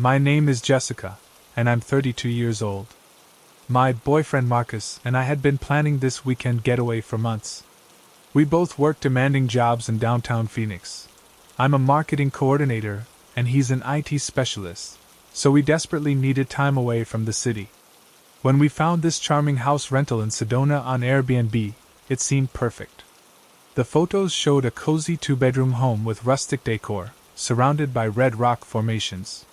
My name is Jessica, and I'm 32 years old. My boyfriend Marcus and I had been planning this weekend getaway for months. We both work demanding jobs in downtown Phoenix. I'm a marketing coordinator, and he's an IT specialist, so we desperately needed time away from the city. When we found this charming house rental in Sedona on Airbnb, it seemed perfect. The photos showed a cozy two-bedroom home with rustic decor, surrounded by red rock formations.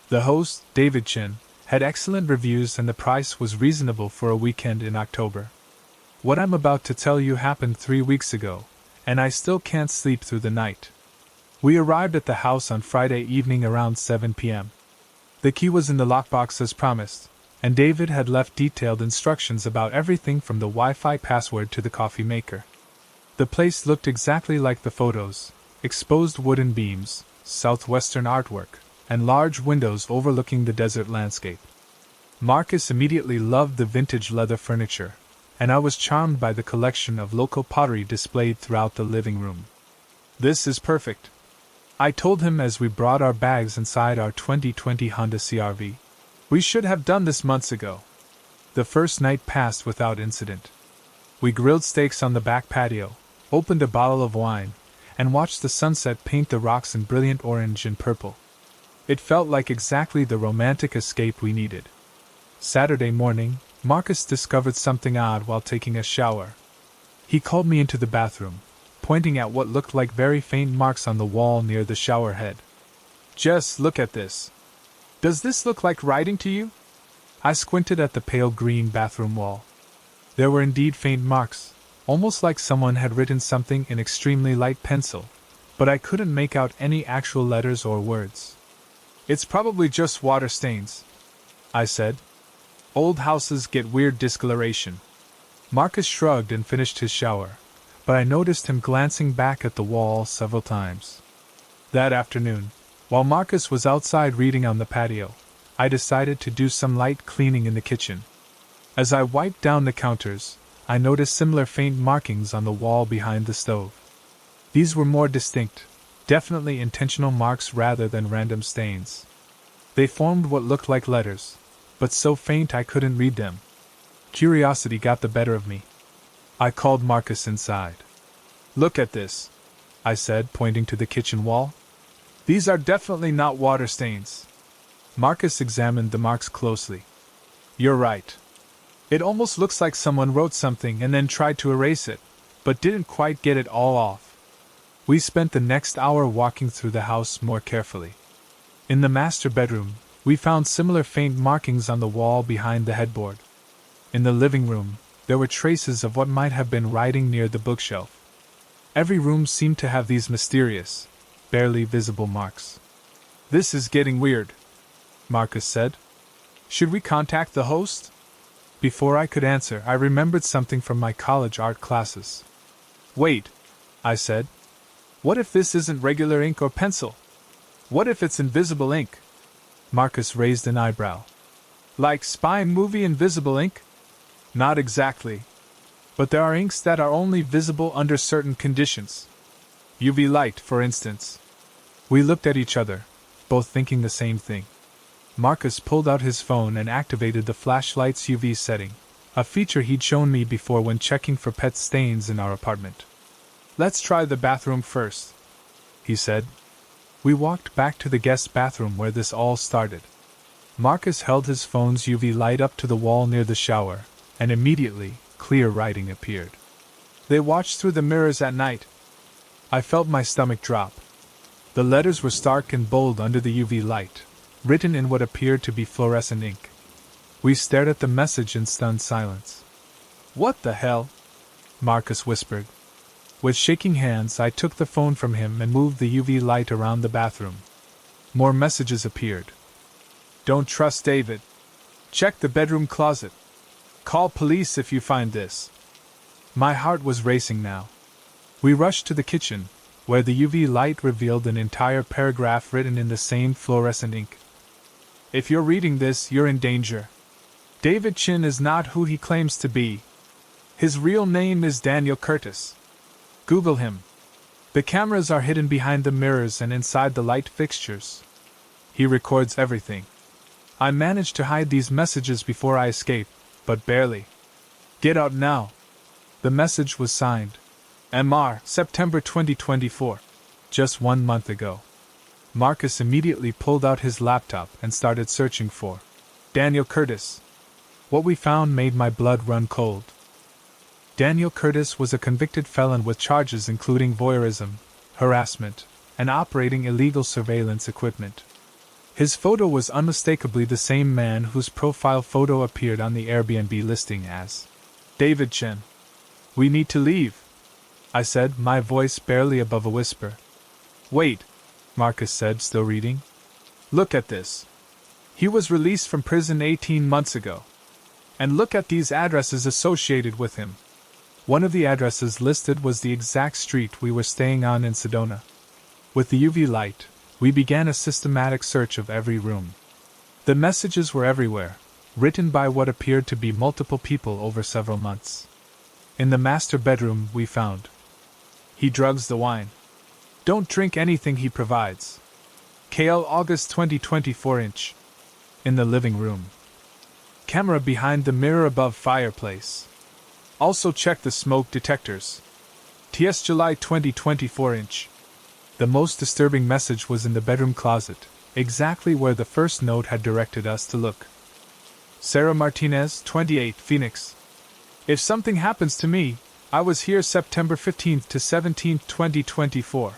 The host, David Chin, had excellent reviews and the price was reasonable for a weekend in October. What I'm about to tell you happened 3 weeks ago, and I still can't sleep through the night. We arrived at the house on Friday evening around 7 p.m. The key was in the lockbox as promised, and David had left detailed instructions about everything from the Wi-Fi password to the coffee maker. The place looked exactly like the photos: exposed wooden beams, southwestern artwork, and large windows overlooking the desert landscape. Marcus immediately loved the vintage leather furniture, and I was charmed by the collection of local pottery displayed throughout the living room. "This is perfect," I told him as we brought our bags inside our 2020 Honda CR-V. "We should have done this months ago." The first night passed without incident. We grilled steaks on the back patio, opened a bottle of wine, and watched the sunset paint the rocks in brilliant orange and purple. It felt like exactly the romantic escape we needed. Saturday morning, Marcus discovered something odd while taking a shower. He called me into the bathroom, pointing at what looked like very faint marks on the wall near the shower head. "Jess, look at this. Does this look like writing to you?" I squinted at the pale green bathroom wall. There were indeed faint marks, almost like someone had written something in extremely light pencil, but I couldn't make out any actual letters or words. "It's probably just water stains," I said. "Old houses get weird discoloration." Marcus shrugged and finished his shower, but I noticed him glancing back at the wall several times. That afternoon, while Marcus was outside reading on the patio, I decided to do some light cleaning in the kitchen. As I wiped down the counters, I noticed similar faint markings on the wall behind the stove. These were more distinct, definitely intentional marks rather than random stains. They formed what looked like letters, but so faint I couldn't read them. Curiosity got the better of me. I called Marcus inside. "Look at this," I said, pointing to the kitchen wall. "These are definitely not water stains." Marcus examined the marks closely. "You're right. It almost looks like someone wrote something and then tried to erase it, but didn't quite get it all off." We spent the next hour walking through the house more carefully. In the master bedroom, we found similar faint markings on the wall behind the headboard. In the living room, there were traces of what might have been writing near the bookshelf. Every room seemed to have these mysterious, barely visible marks. "This is getting weird," Marcus said. "Should we contact the host?" Before I could answer, I remembered something from my college art classes. "Wait," I said. "What if this isn't regular ink or pencil? What if it's invisible ink?" Marcus raised an eyebrow. "Like spy movie invisible ink?" "Not exactly. But there are inks that are only visible under certain conditions. UV light, for instance." We looked at each other, both thinking the same thing. Marcus pulled out his phone and activated the flashlight's UV setting, a feature he'd shown me before when checking for pet stains in our apartment. "Let's try the bathroom first," he said. We walked back to the guest bathroom where this all started. Marcus held his phone's UV light up to the wall near the shower, and immediately, clear writing appeared. "They watch through the mirrors at night." I felt my stomach drop. The letters were stark and bold under the UV light, written in what appeared to be fluorescent ink. We stared at the message in stunned silence. "What the hell?" Marcus whispered. With shaking hands, I took the phone from him and moved the UV light around the bathroom. More messages appeared. "Don't trust David. Check the bedroom closet. Call police if you find this." My heart was racing now. We rushed to the kitchen, where the UV light revealed an entire paragraph written in the same fluorescent ink. "If you're reading this, you're in danger. David Chin is not who he claims to be. His real name is Daniel Curtis. Google him. The cameras are hidden behind the mirrors and inside the light fixtures. He records everything. I managed to hide these messages before I escaped, but barely. Get out now. The message was signed. MR, September 2024. Just 1 month ago. Marcus immediately pulled out his laptop and started searching for Daniel Curtis. What we found made my blood run cold. Daniel Curtis was a convicted felon with charges including voyeurism, harassment, and operating illegal surveillance equipment. His photo was unmistakably the same man whose profile photo appeared on the Airbnb listing as David Chen. We need to leave, I said, my voice barely above a whisper. Wait, Marcus said, still reading. Look at this. He was released from prison 18 months ago. And look at these addresses associated with him. One of the addresses listed was the exact street we were staying on in Sedona. With the UV light, we began a systematic search of every room. The messages were everywhere, written by what appeared to be multiple people over several months. In the master bedroom we found. He drugs the wine. Don't drink anything he provides. KL August 2024 inch. In the living room. Camera behind the mirror above fireplace. Also check the smoke detectors. TS July 2024 inch. The most disturbing message was in the bedroom closet, exactly where the first note had directed us to look. Sarah Martinez, 28, Phoenix. If something happens to me, I was here September 15th to 17th, 2024.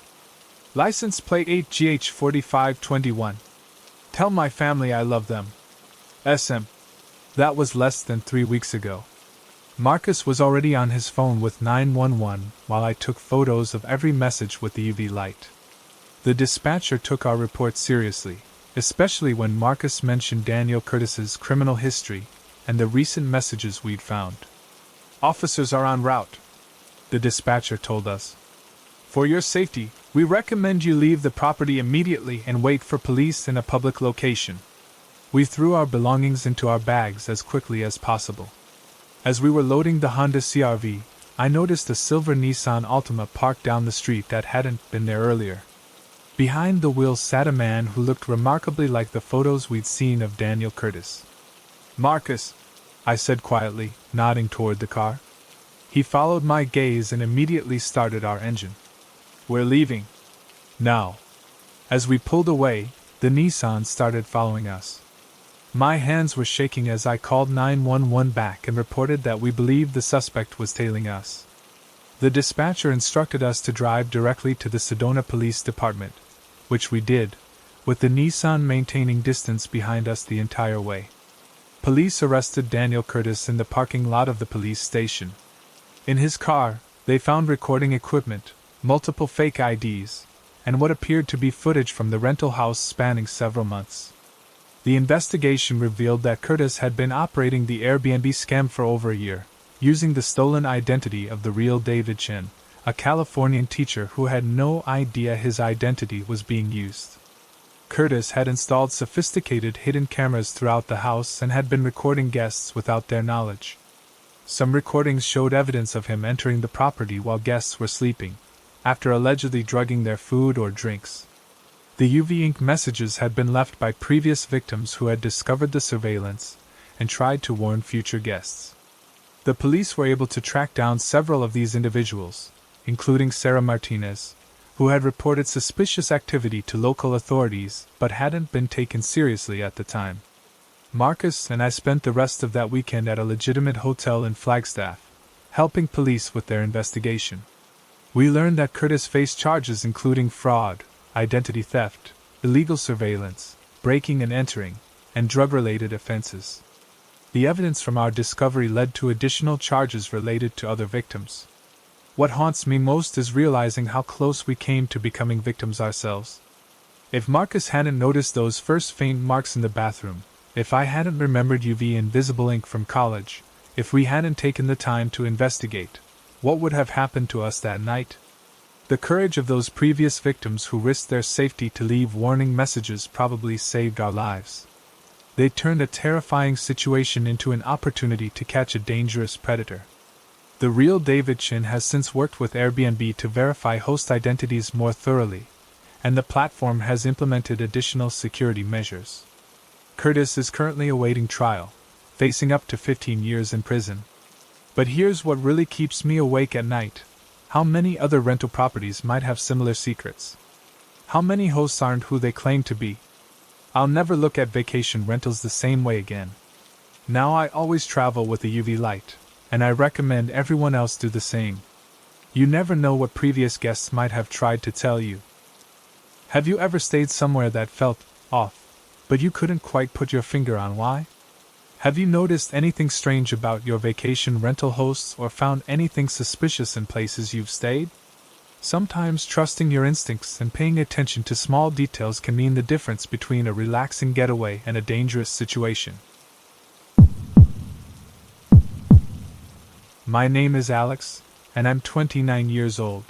License plate 8GH4521. Tell my family I love them. SM. That was less than 3 weeks ago. Marcus was already on his phone with 911 while I took photos of every message with the UV light. The dispatcher took our report seriously, especially when Marcus mentioned Daniel Curtis's criminal history and the recent messages we'd found. Officers are en route, the dispatcher told us. For your safety, we recommend you leave the property immediately and wait for police in a public location. We threw our belongings into our bags as quickly as possible. As we were loading the Honda CR-V, I noticed a silver Nissan Altima parked down the street that hadn't been there earlier. Behind the wheel sat a man who looked remarkably like the photos we'd seen of Daniel Curtis. Marcus, I said quietly, nodding toward the car. He followed my gaze and immediately started our engine. We're leaving. Now. As we pulled away, the Nissan started following us. My hands were shaking as I called 911 back and reported that we believed the suspect was tailing us. The dispatcher instructed us to drive directly to the Sedona Police Department, which we did, with the Nissan maintaining distance behind us the entire way. Police arrested Daniel Curtis in the parking lot of the police station. In his car, they found recording equipment, multiple fake IDs, and what appeared to be footage from the rental house spanning several months. The investigation revealed that Curtis had been operating the Airbnb scam for over a year, using the stolen identity of the real David Chen, a Californian teacher who had no idea his identity was being used. Curtis had installed sophisticated hidden cameras throughout the house and had been recording guests without their knowledge. Some recordings showed evidence of him entering the property while guests were sleeping, after allegedly drugging their food or drinks. The UV ink messages had been left by previous victims who had discovered the surveillance and tried to warn future guests. The police were able to track down several of these individuals, including Sarah Martinez, who had reported suspicious activity to local authorities but hadn't been taken seriously at the time. Marcus and I spent the rest of that weekend at a legitimate hotel in Flagstaff, helping police with their investigation. We learned that Curtis faced charges including fraud, identity theft, illegal surveillance, breaking and entering, and drug-related offenses. The evidence from our discovery led to additional charges related to other victims. What haunts me most is realizing how close we came to becoming victims ourselves. If Marcus hadn't noticed those first faint marks in the bathroom, if I hadn't remembered UV invisible ink from college, if we hadn't taken the time to investigate, what would have happened to us that night? The courage of those previous victims who risked their safety to leave warning messages probably saved our lives. They turned a terrifying situation into an opportunity to catch a dangerous predator. The real David Chen has since worked with Airbnb to verify host identities more thoroughly, and the platform has implemented additional security measures. Curtis is currently awaiting trial, facing up to 15 years in prison. But here's what really keeps me awake at night: how many other rental properties might have similar secrets? How many hosts aren't who they claim to be? I'll never look at vacation rentals the same way again. Now I always travel with a UV light, and I recommend everyone else do the same. You never know what previous guests might have tried to tell you. Have you ever stayed somewhere that felt off, but you couldn't quite put your finger on why? Have you noticed anything strange about your vacation rental hosts or found anything suspicious in places you've stayed? Sometimes trusting your instincts and paying attention to small details can mean the difference between a relaxing getaway and a dangerous situation. My name is Alex, and I'm 29 years old.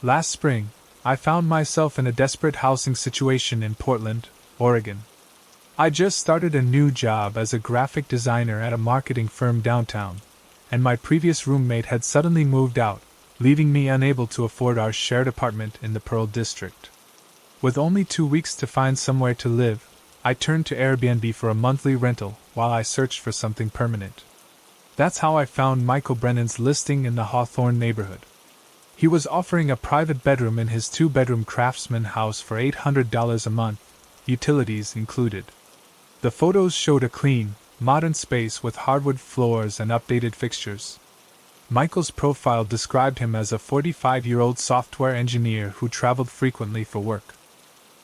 Last spring, I found myself in a desperate housing situation in Portland, Oregon. I just started a new job as a graphic designer at a marketing firm downtown, and my previous roommate had suddenly moved out, leaving me unable to afford our shared apartment in the Pearl District. With only 2 weeks to find somewhere to live, I turned to Airbnb for a monthly rental while I searched for something permanent. That's how I found Michael Brennan's listing in the Hawthorne neighborhood. He was offering a private bedroom in his 2-bedroom craftsman house for $800 a month, utilities included. The photos showed a clean, modern space with hardwood floors and updated fixtures. Michael's profile described him as a 45-year-old software engineer who traveled frequently for work.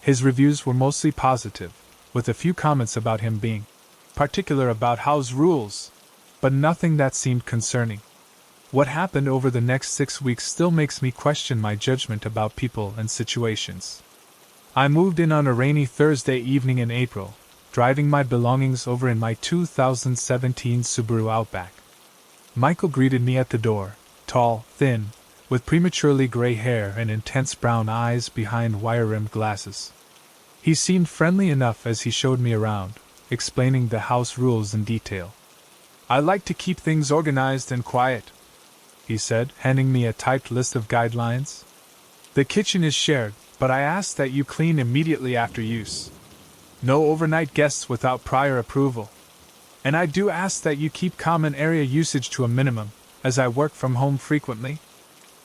His reviews were mostly positive, with a few comments about him being particular about house rules, but nothing that seemed concerning. What happened over the next 6 weeks still makes me question my judgment about people and situations. I moved in on a rainy Thursday evening in April, driving my belongings over in my 2017 Subaru Outback. Michael greeted me at the door, tall, thin, with prematurely gray hair and intense brown eyes behind wire-rimmed glasses. He seemed friendly enough as he showed me around, explaining the house rules in detail. "I like to keep things organized and quiet," he said, handing me a typed list of guidelines. "The kitchen is shared, but I ask that you clean immediately after use. No overnight guests without prior approval. And I do ask that you keep common area usage to a minimum, as I work from home frequently."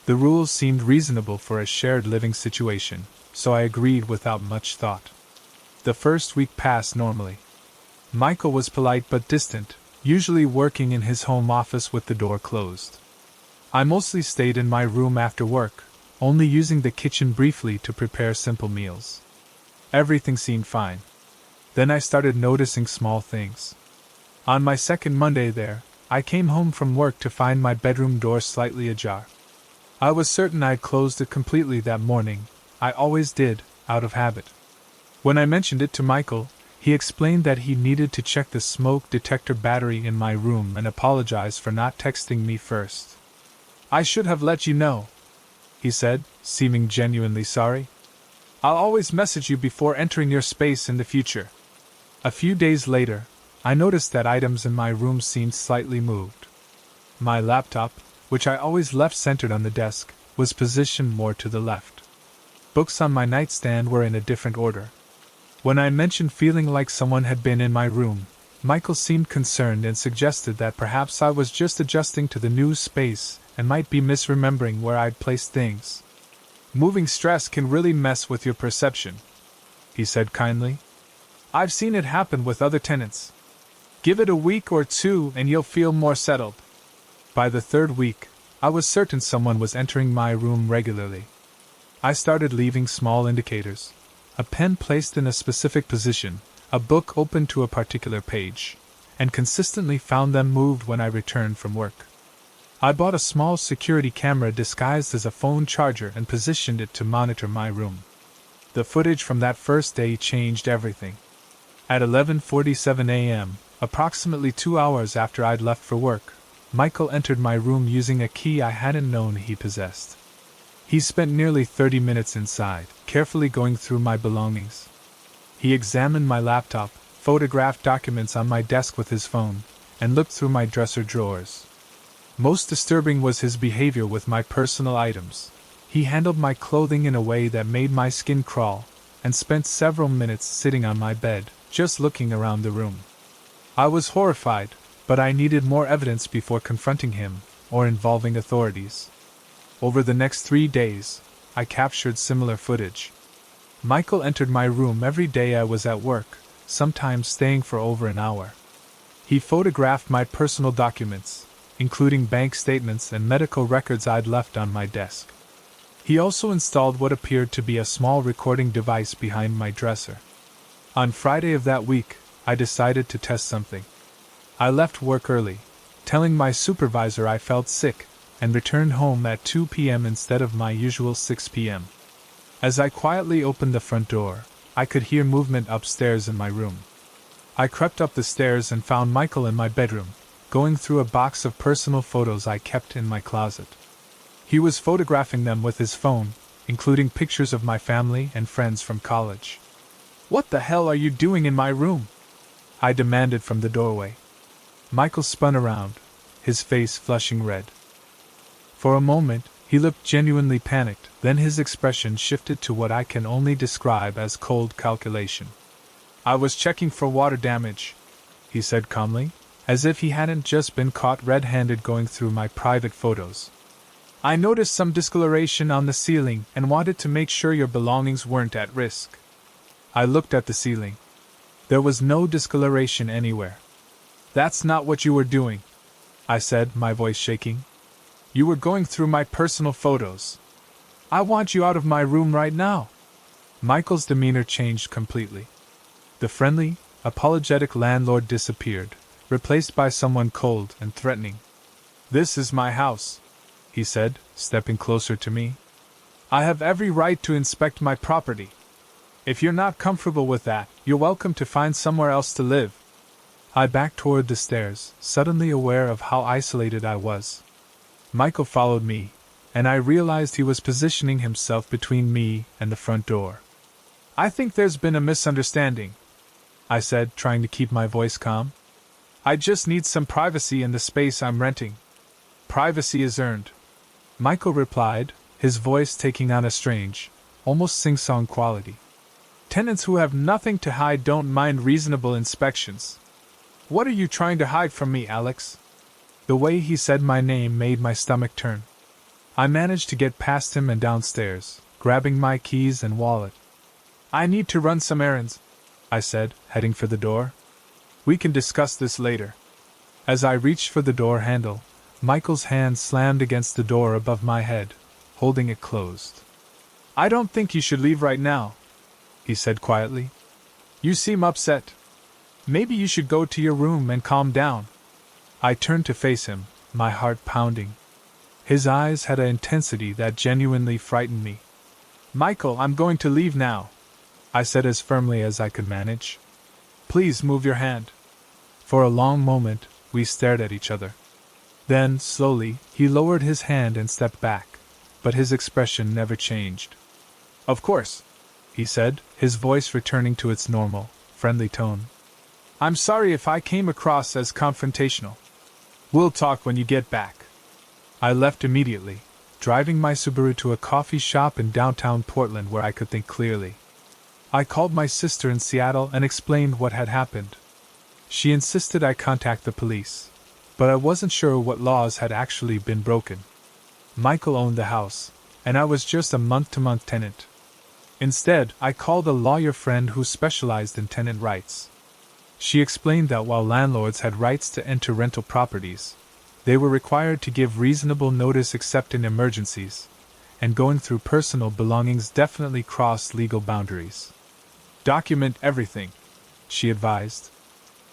The rules seemed reasonable for a shared living situation, so I agreed without much thought. The first week passed normally. Michael was polite but distant, usually working in his home office with the door closed. I mostly stayed in my room after work, only using the kitchen briefly to prepare simple meals. Everything seemed fine. Then I started noticing small things. On my second Monday there, I came home from work to find my bedroom door slightly ajar. I was certain I'd closed it completely that morning. I always did, out of habit. When I mentioned it to Michael, he explained that he needed to check the smoke detector battery in my room and apologized for not texting me first. "I should have let you know," he said, seeming genuinely sorry. "I'll always message you before entering your space in the future." A few days later, I noticed that items in my room seemed slightly moved. My laptop, which I always left centered on the desk, was positioned more to the left. Books on my nightstand were in a different order. When I mentioned feeling like someone had been in my room, Michael seemed concerned and suggested that perhaps I was just adjusting to the new space and might be misremembering where I'd placed things. "Moving stress can really mess with your perception," he said kindly. "I've seen it happen with other tenants. Give it a week or two and you'll feel more settled." By the third week, I was certain someone was entering my room regularly. I started leaving small indicators: a pen placed in a specific position, a book open to a particular page, and consistently found them moved when I returned from work. I bought a small security camera disguised as a phone charger and positioned it to monitor my room. The footage from that first day changed everything. At 11:47 a.m., approximately 2 hours after I'd left for work, Michael entered my room using a key I hadn't known he possessed. He spent nearly 30 minutes inside, carefully going through my belongings. He examined my laptop, photographed documents on my desk with his phone, and looked through my dresser drawers. Most disturbing was his behavior with my personal items. He handled my clothing in a way that made my skin crawl, and spent several minutes sitting on my bed, just looking around the room. I was horrified, but I needed more evidence before confronting him, or involving authorities. Over the next 3 days, I captured similar footage. Michael entered my room every day I was at work, sometimes staying for over an hour. He photographed my personal documents, including bank statements and medical records I'd left on my desk. He also installed what appeared to be a small recording device behind my dresser. On Friday of that week, I decided to test something. I left work early, telling my supervisor I felt sick, and returned home at 2 p.m. instead of my usual 6 p.m. As I quietly opened the front door, I could hear movement upstairs in my room. I crept up the stairs and found Michael in my bedroom, going through a box of personal photos I kept in my closet. He was photographing them with his phone, including pictures of my family and friends from college. "What the hell are you doing in my room?" I demanded from the doorway. Michael spun around, his face flushing red. For a moment, he looked genuinely panicked, then his expression shifted to what I can only describe as cold calculation. "I was checking for water damage," he said calmly, as if he hadn't just been caught red-handed going through my private photos. "I noticed some discoloration on the ceiling and wanted to make sure your belongings weren't at risk." I looked at the ceiling. There was no discoloration anywhere. "That's not what you were doing," I said, my voice shaking. "You were going through my personal photos. I want you out of my room right now." Michael's demeanor changed completely. The friendly, apologetic landlord disappeared, replaced by someone cold and threatening. "This is my house," he said, stepping closer to me. "I have every right to inspect my property. If you're not comfortable with that, you're welcome to find somewhere else to live." I backed toward the stairs, suddenly aware of how isolated I was. Michael followed me, and I realized he was positioning himself between me and the front door. "I think there's been a misunderstanding," I said, trying to keep my voice calm. "I just need some privacy in the space I'm renting." "Privacy is earned," Michael replied, his voice taking on a strange, almost sing-song quality. "Tenants who have nothing to hide don't mind reasonable inspections." "What are you trying to hide from me, Alex?" The way he said my name made my stomach turn. I managed to get past him and downstairs, grabbing my keys and wallet. "I need to run some errands," I said, heading for the door. "We can discuss this later." As I reached for the door handle, Michael's hand slammed against the door above my head, holding it closed. "I don't think you should leave right now," he said quietly. "You seem upset. Maybe you should go to your room and calm down." I turned to face him, my heart pounding. His eyes had an intensity that genuinely frightened me. "Michael, I'm going to leave now," I said as firmly as I could manage. "Please move your hand." For a long moment, we stared at each other. Then, slowly, he lowered his hand and stepped back, but his expression never changed. "Of course," he said, his voice returning to its normal, friendly tone. "I'm sorry if I came across as confrontational. We'll talk when you get back." I left immediately, driving my Subaru to a coffee shop in downtown Portland where I could think clearly. I called my sister in Seattle and explained what had happened. She insisted I contact the police, but I wasn't sure what laws had actually been broken. Michael owned the house, and I was just a month-to-month tenant. Instead, I called a lawyer friend who specialized in tenant rights. She explained that while landlords had rights to enter rental properties, they were required to give reasonable notice except in emergencies, and going through personal belongings definitely crossed legal boundaries. "Document everything," she advised.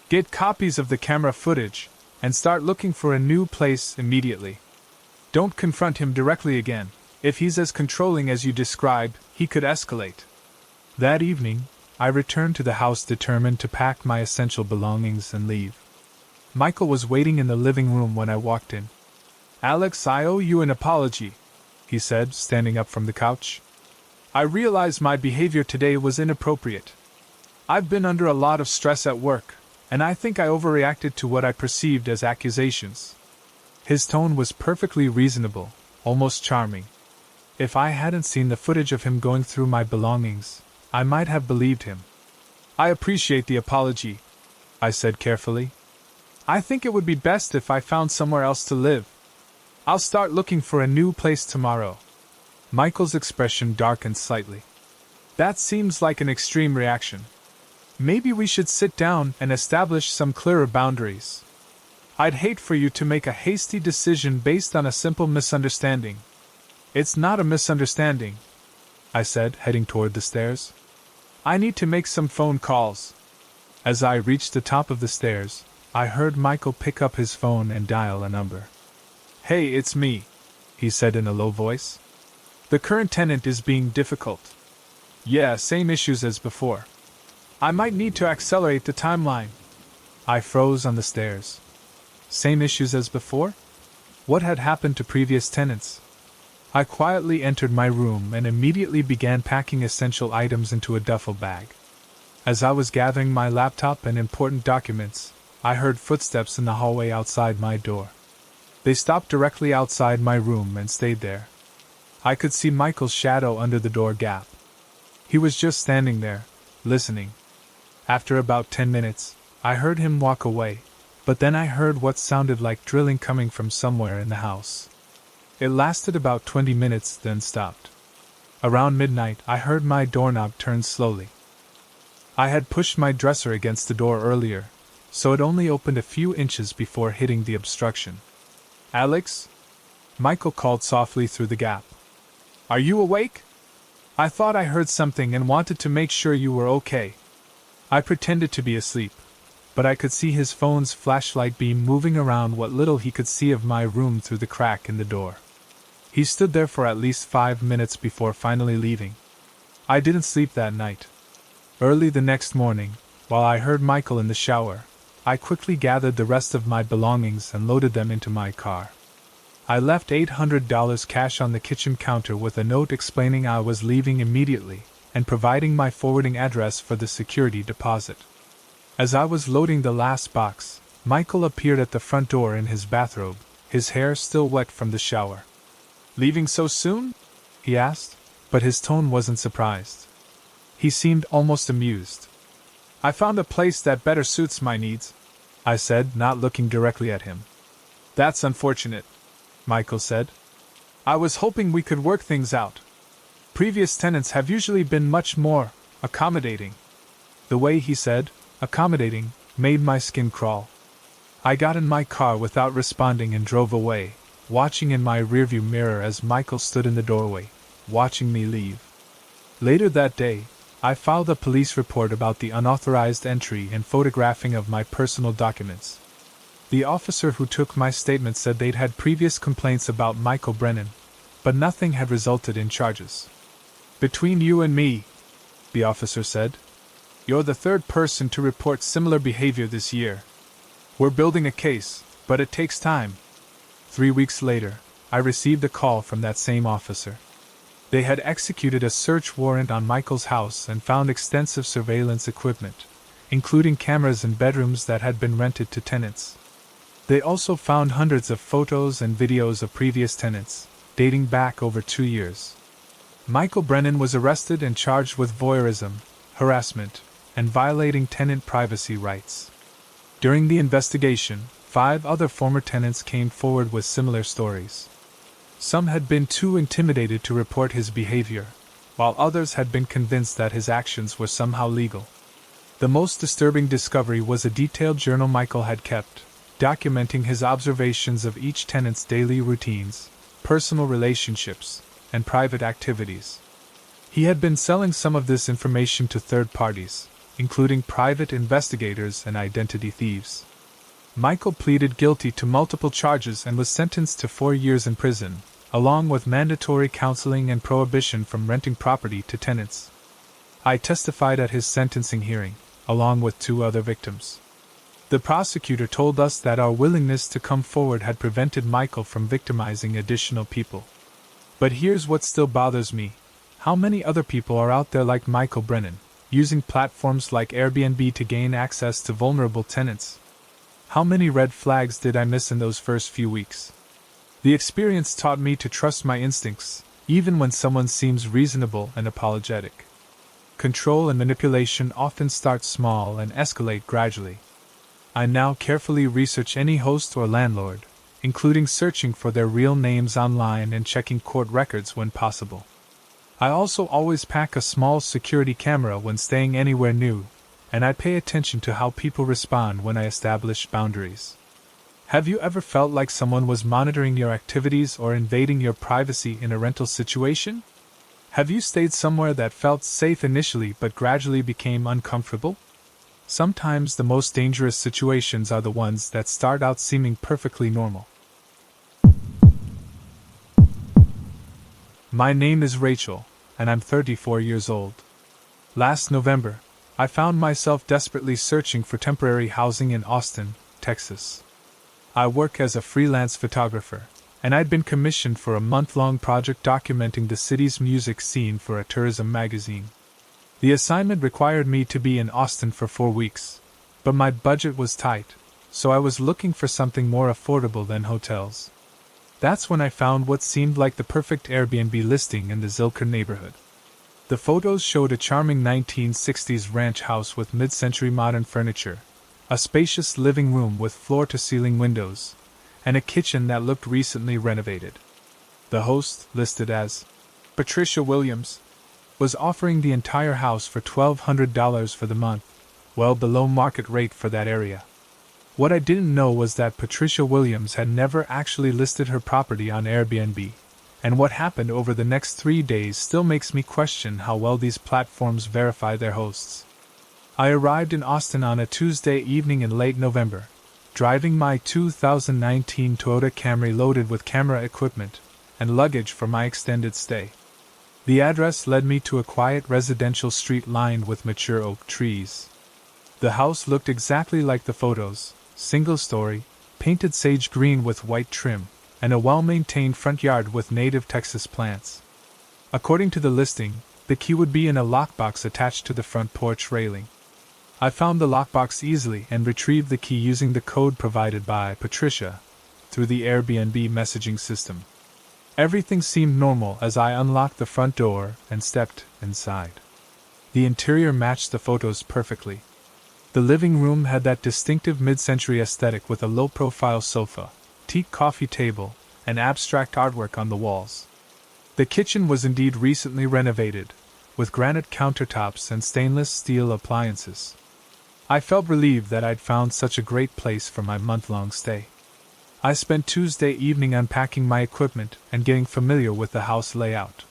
"Get copies of the camera footage, and start looking for a new place immediately. Don't confront him directly again. If he's as controlling as you described, he could escalate." That evening, I returned to the house determined to pack my essential belongings and leave. Michael was waiting in the living room when I walked in. "Alex, I owe you an apology," he said, standing up from the couch. "I realize my behavior today was inappropriate. I've been under a lot of stress at work, and I think I overreacted to what I perceived as accusations." His tone was perfectly reasonable, almost charming. If I hadn't seen the footage of him going through my belongings, I might have believed him. "I appreciate the apology," I said carefully. "I think it would be best if I found somewhere else to live. I'll start looking for a new place tomorrow." Michael's expression darkened slightly. "That seems like an extreme reaction. Maybe we should sit down and establish some clearer boundaries. I'd hate for you to make a hasty decision based on a simple misunderstanding." "It's not a misunderstanding," I said, heading toward the stairs. "I need to make some phone calls." As I reached the top of the stairs, I heard Michael pick up his phone and dial a number. "Hey, it's me," he said in a low voice. "The current tenant is being difficult." "Yeah, same issues as before. I might need to accelerate the timeline." I froze on the stairs. Same issues as before? What had happened to previous tenants? I quietly entered my room and immediately began packing essential items into a duffel bag. As I was gathering my laptop and important documents, I heard footsteps in the hallway outside my door. They stopped directly outside my room and stayed there. I could see Michael's shadow under the door gap. He was just standing there, listening. After about 10 minutes, I heard him walk away, but then I heard what sounded like drilling coming from somewhere in the house. It lasted about 20 minutes, then stopped. Around midnight, I heard my doorknob turn slowly. I had pushed my dresser against the door earlier, so it only opened a few inches before hitting the obstruction. "Alex?" Michael called softly through the gap. "Are you awake? I thought I heard something and wanted to make sure you were okay." I pretended to be asleep, but I could see his phone's flashlight beam moving around what little he could see of my room through the crack in the door. He stood there for at least 5 minutes before finally leaving. I didn't sleep that night. Early the next morning, while I heard Michael in the shower, I quickly gathered the rest of my belongings and loaded them into my car. I left $800 cash on the kitchen counter with a note explaining I was leaving immediately and providing my forwarding address for the security deposit. As I was loading the last box, Michael appeared at the front door in his bathrobe, his hair still wet from the shower. "Leaving so soon?" he asked, but his tone wasn't surprised. He seemed almost amused. "I found a place that better suits my needs," I said, not looking directly at him. "That's unfortunate," Michael said. "I was hoping we could work things out. Previous tenants have usually been much more accommodating." The way he said accommodating made my skin crawl. I got in my car without responding and drove away, watching in my rearview mirror as Michael stood in the doorway, watching me leave. Later that day, I filed a police report about the unauthorized entry and photographing of my personal documents. The officer who took my statement said they'd had previous complaints about Michael Brennan, but nothing had resulted in charges. "Between you and me," the officer said, "you're the third person to report similar behavior this year. We're building a case, but it takes time." 3 weeks later, I received a call from that same officer. They had executed a search warrant on Michael's house and found extensive surveillance equipment, including cameras in bedrooms that had been rented to tenants. They also found hundreds of photos and videos of previous tenants, dating back over 2 years. Michael Brennan was arrested and charged with voyeurism, harassment, and violating tenant privacy rights. During the investigation, 5 other former tenants came forward with similar stories. Some had been too intimidated to report his behavior, while others had been convinced that his actions were somehow legal. The most disturbing discovery was a detailed journal Michael had kept, documenting his observations of each tenant's daily routines, personal relationships, and private activities. He had been selling some of this information to third parties, including private investigators and identity thieves. Michael pleaded guilty to multiple charges and was sentenced to 4 years in prison, along with mandatory counseling and prohibition from renting property to tenants. I testified at his sentencing hearing, along with 2 other victims. The prosecutor told us that our willingness to come forward had prevented Michael from victimizing additional people. But here's what still bothers me. How many other people are out there like Michael Brennan, using platforms like Airbnb to gain access to vulnerable tenants? How many red flags did I miss in those first few weeks? The experience taught me to trust my instincts, even when someone seems reasonable and apologetic. Control and manipulation often start small and escalate gradually. I now carefully research any host or landlord, including searching for their real names online and checking court records when possible. I also always pack a small security camera when staying anywhere new, and I pay attention to how people respond when I establish boundaries. Have you ever felt like someone was monitoring your activities or invading your privacy in a rental situation? Have you stayed somewhere that felt safe initially but gradually became uncomfortable? Sometimes the most dangerous situations are the ones that start out seeming perfectly normal. My name is Rachel, and I'm 34 years old. Last November, I found myself desperately searching for temporary housing in Austin, Texas. I work as a freelance photographer, and I'd been commissioned for a month-long project documenting the city's music scene for a tourism magazine. The assignment required me to be in Austin for 4 weeks, but my budget was tight, so I was looking for something more affordable than hotels. That's when I found what seemed like the perfect Airbnb listing in the Zilker neighborhood. The photos showed a charming 1960s ranch house with mid-century modern furniture, a spacious living room with floor-to-ceiling windows, and a kitchen that looked recently renovated. The host, listed as Patricia Williams, was offering the entire house for $1,200 for the month, well below market rate for that area. What I didn't know was that Patricia Williams had never actually listed her property on Airbnb, and what happened over the next 3 days still makes me question how well these platforms verify their hosts. I arrived in Austin on a Tuesday evening in late November, driving my 2019 Toyota Camry loaded with camera equipment and luggage for my extended stay. The address led me to a quiet residential street lined with mature oak trees. The house looked exactly like the photos, single-story, painted sage green with white trim, and a well-maintained front yard with native Texas plants. According to the listing, the key would be in a lockbox attached to the front porch railing. I found the lockbox easily and retrieved the key using the code provided by Patricia through the Airbnb messaging system. Everything seemed normal as I unlocked the front door and stepped inside. The interior matched the photos perfectly. The living room had that distinctive mid-century aesthetic with a low-profile sofa, teak coffee table, and abstract artwork on the walls. The kitchen was indeed recently renovated, with granite countertops and stainless steel appliances. I felt relieved that I'd found such a great place for my month-long stay. I spent Tuesday evening unpacking my equipment and getting familiar with the house layout.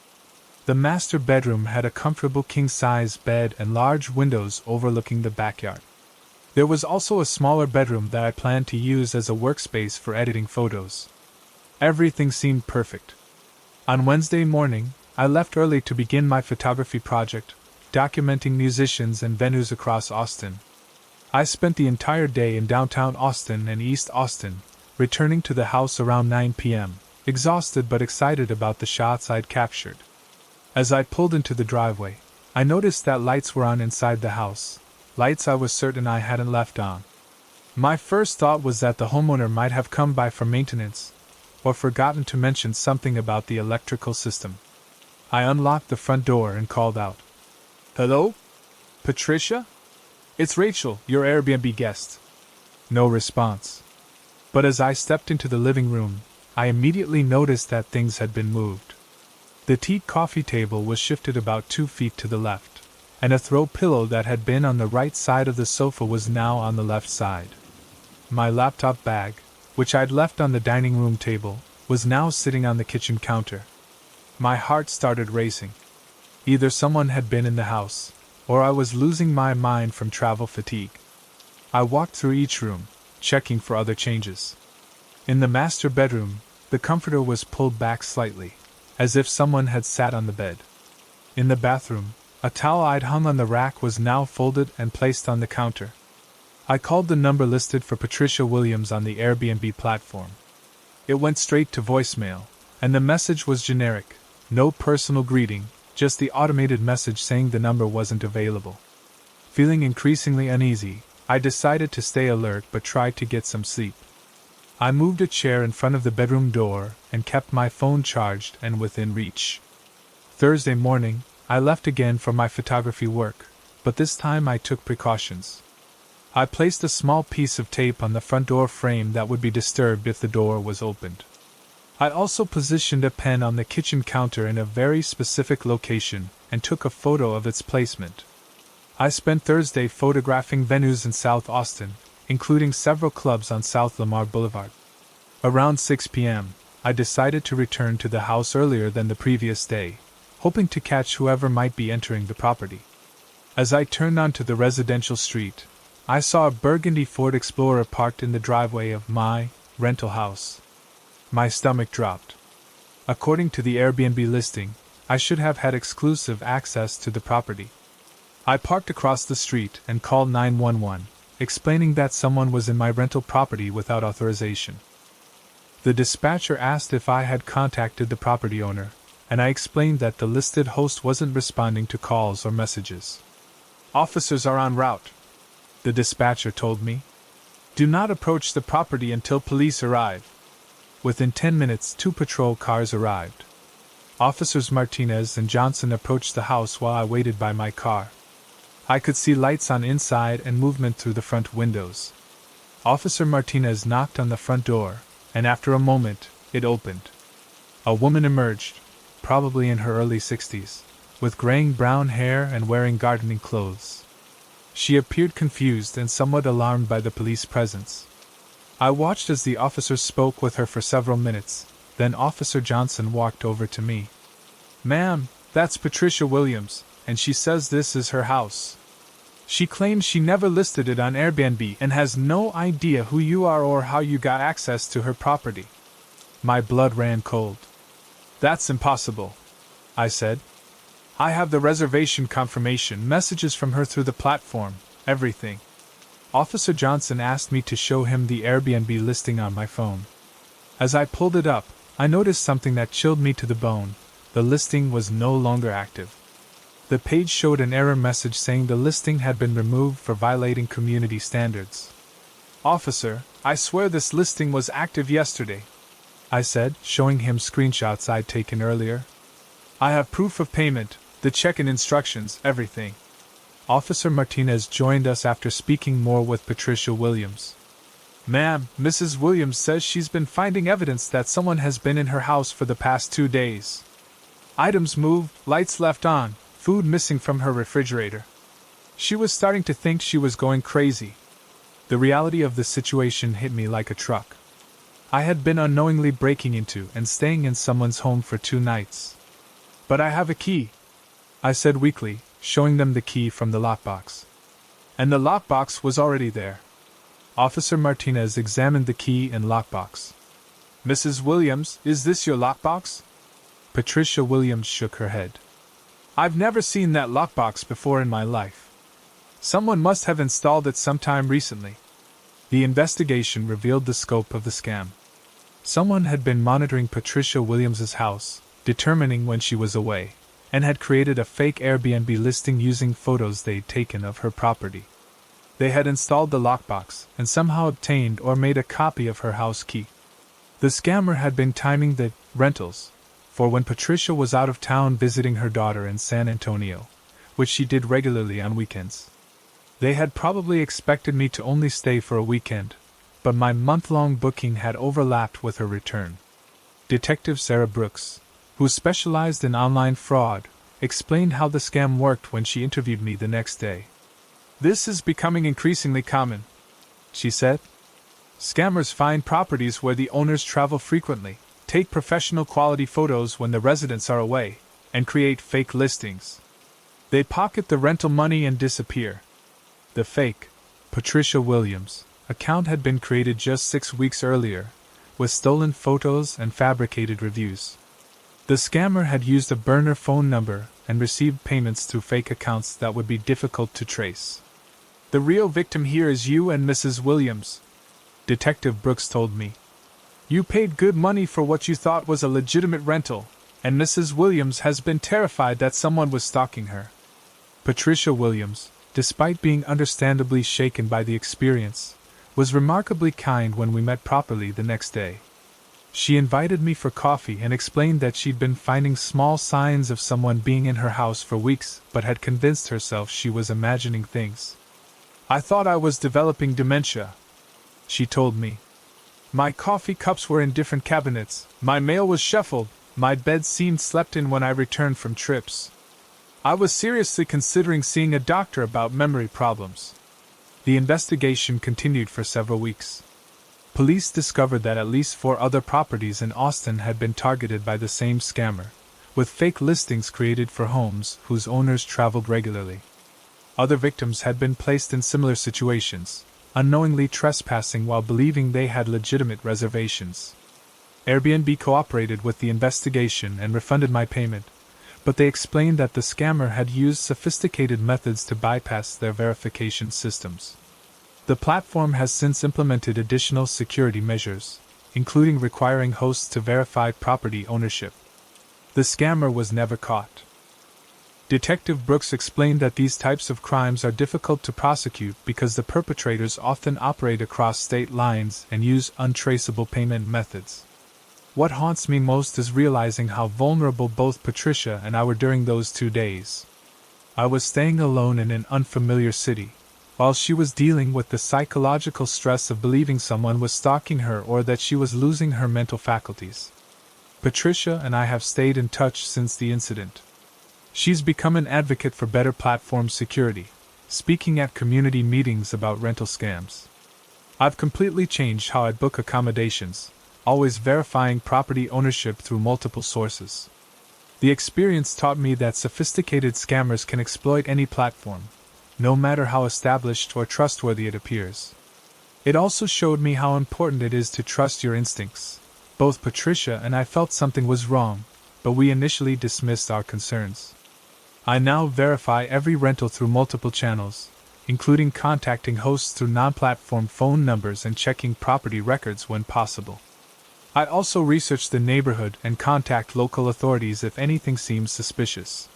The master bedroom had a comfortable king-size bed and large windows overlooking the backyard. There was also a smaller bedroom that I planned to use as a workspace for editing photos. Everything seemed perfect. On Wednesday morning, I left early to begin my photography project, documenting musicians and venues across Austin. I spent the entire day in downtown Austin and East Austin, returning to the house around 9 p.m., exhausted but excited about the shots I'd captured. As I pulled into the driveway, I noticed that lights were on inside the house, lights I was certain I hadn't left on. My first thought was that the homeowner might have come by for maintenance, or forgotten to mention something about the electrical system. I unlocked the front door and called out, "Hello? Patricia? It's Rachel, your Airbnb guest." No response. But as I stepped into the living room, I immediately noticed that things had been moved. The teak coffee table was shifted about 2 feet to the left, and a throw pillow that had been on the right side of the sofa was now on the left side. My laptop bag, which I'd left on the dining room table, was now sitting on the kitchen counter. My heart started racing. Either someone had been in the house, or I was losing my mind from travel fatigue. I walked through each room, checking for other changes. In the master bedroom, the comforter was pulled back slightly, as if someone had sat on the bed. In the bathroom, a towel I'd hung on the rack was now folded and placed on the counter. I called the number listed for Patricia Williams on the Airbnb platform. It went straight to voicemail, and the message was generic, no personal greeting, just the automated message saying the number wasn't available. Feeling increasingly uneasy, I decided to stay alert but tried to get some sleep. I moved a chair in front of the bedroom door and kept my phone charged and within reach. Thursday morning, I left again for my photography work, but this time I took precautions. I placed a small piece of tape on the front door frame that would be disturbed if the door was opened. I also positioned a pen on the kitchen counter in a very specific location and took a photo of its placement. I spent Thursday photographing venues in South Austin, including several clubs on South Lamar Boulevard. Around 6 p.m., I decided to return to the house earlier than the previous day, hoping to catch whoever might be entering the property. As I turned onto the residential street, I saw a burgundy Ford Explorer parked in the driveway of my rental house. My stomach dropped. According to the Airbnb listing, I should have had exclusive access to the property. I parked across the street and called 911, explaining that someone was in my rental property without authorization. The dispatcher asked if I had contacted the property owner, and I explained that the listed host wasn't responding to calls or messages. "Officers are en route," the dispatcher told me. "Do not approach the property until police arrive." Within 10 minutes, 2 patrol cars arrived. Officers Martinez and Johnson approached the house while I waited by my car. I could see lights on inside and movement through the front windows. Officer Martinez knocked on the front door, and after a moment, it opened. A woman emerged, probably in her early 60s, with graying brown hair and wearing gardening clothes. She appeared confused and somewhat alarmed by the police presence. I watched as the officer spoke with her for several minutes, then Officer Johnson walked over to me. "Ma'am, that's Patricia Williams, and she says this is her house. She claims she never listed it on Airbnb and has no idea who you are or how you got access to her property." My blood ran cold. "That's impossible," I said. "I have the reservation confirmation, messages from her through the platform, everything." Officer Johnson asked me to show him the Airbnb listing on my phone. As I pulled it up, I noticed something that chilled me to the bone. The listing was no longer active. The page showed an error message saying the listing had been removed for violating community standards. "Officer, I swear this listing was active yesterday," I said, showing him screenshots I'd taken earlier. "I have proof of payment, the check-in instructions, everything." Officer Martinez joined us after speaking more with Patricia Williams. "Ma'am, Mrs. Williams says she's been finding evidence that someone has been in her house for the past 2 days. Items moved, lights left on, food missing from her refrigerator. She was starting to think she was going crazy." The reality of the situation hit me like a truck. I had been unknowingly breaking into and staying in someone's home for 2 nights. "But I have a key," I said weakly, showing them the key from the lockbox. And the lockbox was already there. Officer Martinez examined the key and lockbox. "Mrs. Williams, is this your lockbox?" Patricia Williams shook her head. "I've never seen that lockbox before in my life. Someone must have installed it sometime recently." The investigation revealed the scope of the scam. Someone had been monitoring Patricia Williams's house, determining when she was away, and had created a fake Airbnb listing using photos they'd taken of her property. They had installed the lockbox and somehow obtained or made a copy of her house key. The scammer had been timing the rentals for when Patricia was out of town visiting her daughter in San Antonio, which she did regularly on weekends. They had probably expected me to only stay for a weekend, but my month-long booking had overlapped with her return. Detective Sarah Brooks, who specialized in online fraud, explained how the scam worked when she interviewed me the next day. "This is becoming increasingly common," she said. "Scammers find properties where the owners travel frequently, take professional quality photos when the residents are away, and create fake listings. They pocket the rental money and disappear." The fake Patricia Williams account had been created just 6 weeks earlier, with stolen photos and fabricated reviews. The scammer had used a burner phone number and received payments through fake accounts that would be difficult to trace. "The real victim here is you and Mrs. Williams," Detective Brooks told me. "You paid good money for what you thought was a legitimate rental, and Mrs. Williams has been terrified that someone was stalking her." Patricia Williams, despite being understandably shaken by the experience, was remarkably kind when we met properly the next day. She invited me for coffee and explained that she'd been finding small signs of someone being in her house for weeks but had convinced herself she was imagining things. "I thought I was developing dementia," she told me. "My coffee cups were in different cabinets, my mail was shuffled, my bed seemed slept in when I returned from trips. I was seriously considering seeing a doctor about memory problems." The investigation continued for several weeks. Police discovered that at least 4 other properties in Austin had been targeted by the same scammer, with fake listings created for homes whose owners traveled regularly. Other victims had been placed in similar situations, unknowingly trespassing while believing they had legitimate reservations. Airbnb cooperated with the investigation and refunded my payment, but they explained that the scammer had used sophisticated methods to bypass their verification systems. The platform has since implemented additional security measures, including requiring hosts to verify property ownership. The scammer was never caught. Detective Brooks explained that these types of crimes are difficult to prosecute because the perpetrators often operate across state lines and use untraceable payment methods. What haunts me most is realizing how vulnerable both Patricia and I were during those 2 days. I was staying alone in an unfamiliar city, while she was dealing with the psychological stress of believing someone was stalking her or that she was losing her mental faculties. Patricia and I have stayed in touch since the incident. She's become an advocate for better platform security, speaking at community meetings about rental scams. I've completely changed how I book accommodations, always verifying property ownership through multiple sources. The experience taught me that sophisticated scammers can exploit any platform, no matter how established or trustworthy it appears. It also showed me how important it is to trust your instincts. Both Patricia and I felt something was wrong, but we initially dismissed our concerns. I now verify every rental through multiple channels, including contacting hosts through non-platform phone numbers and checking property records when possible. I also research the neighborhood and contact local authorities if anything seems suspicious.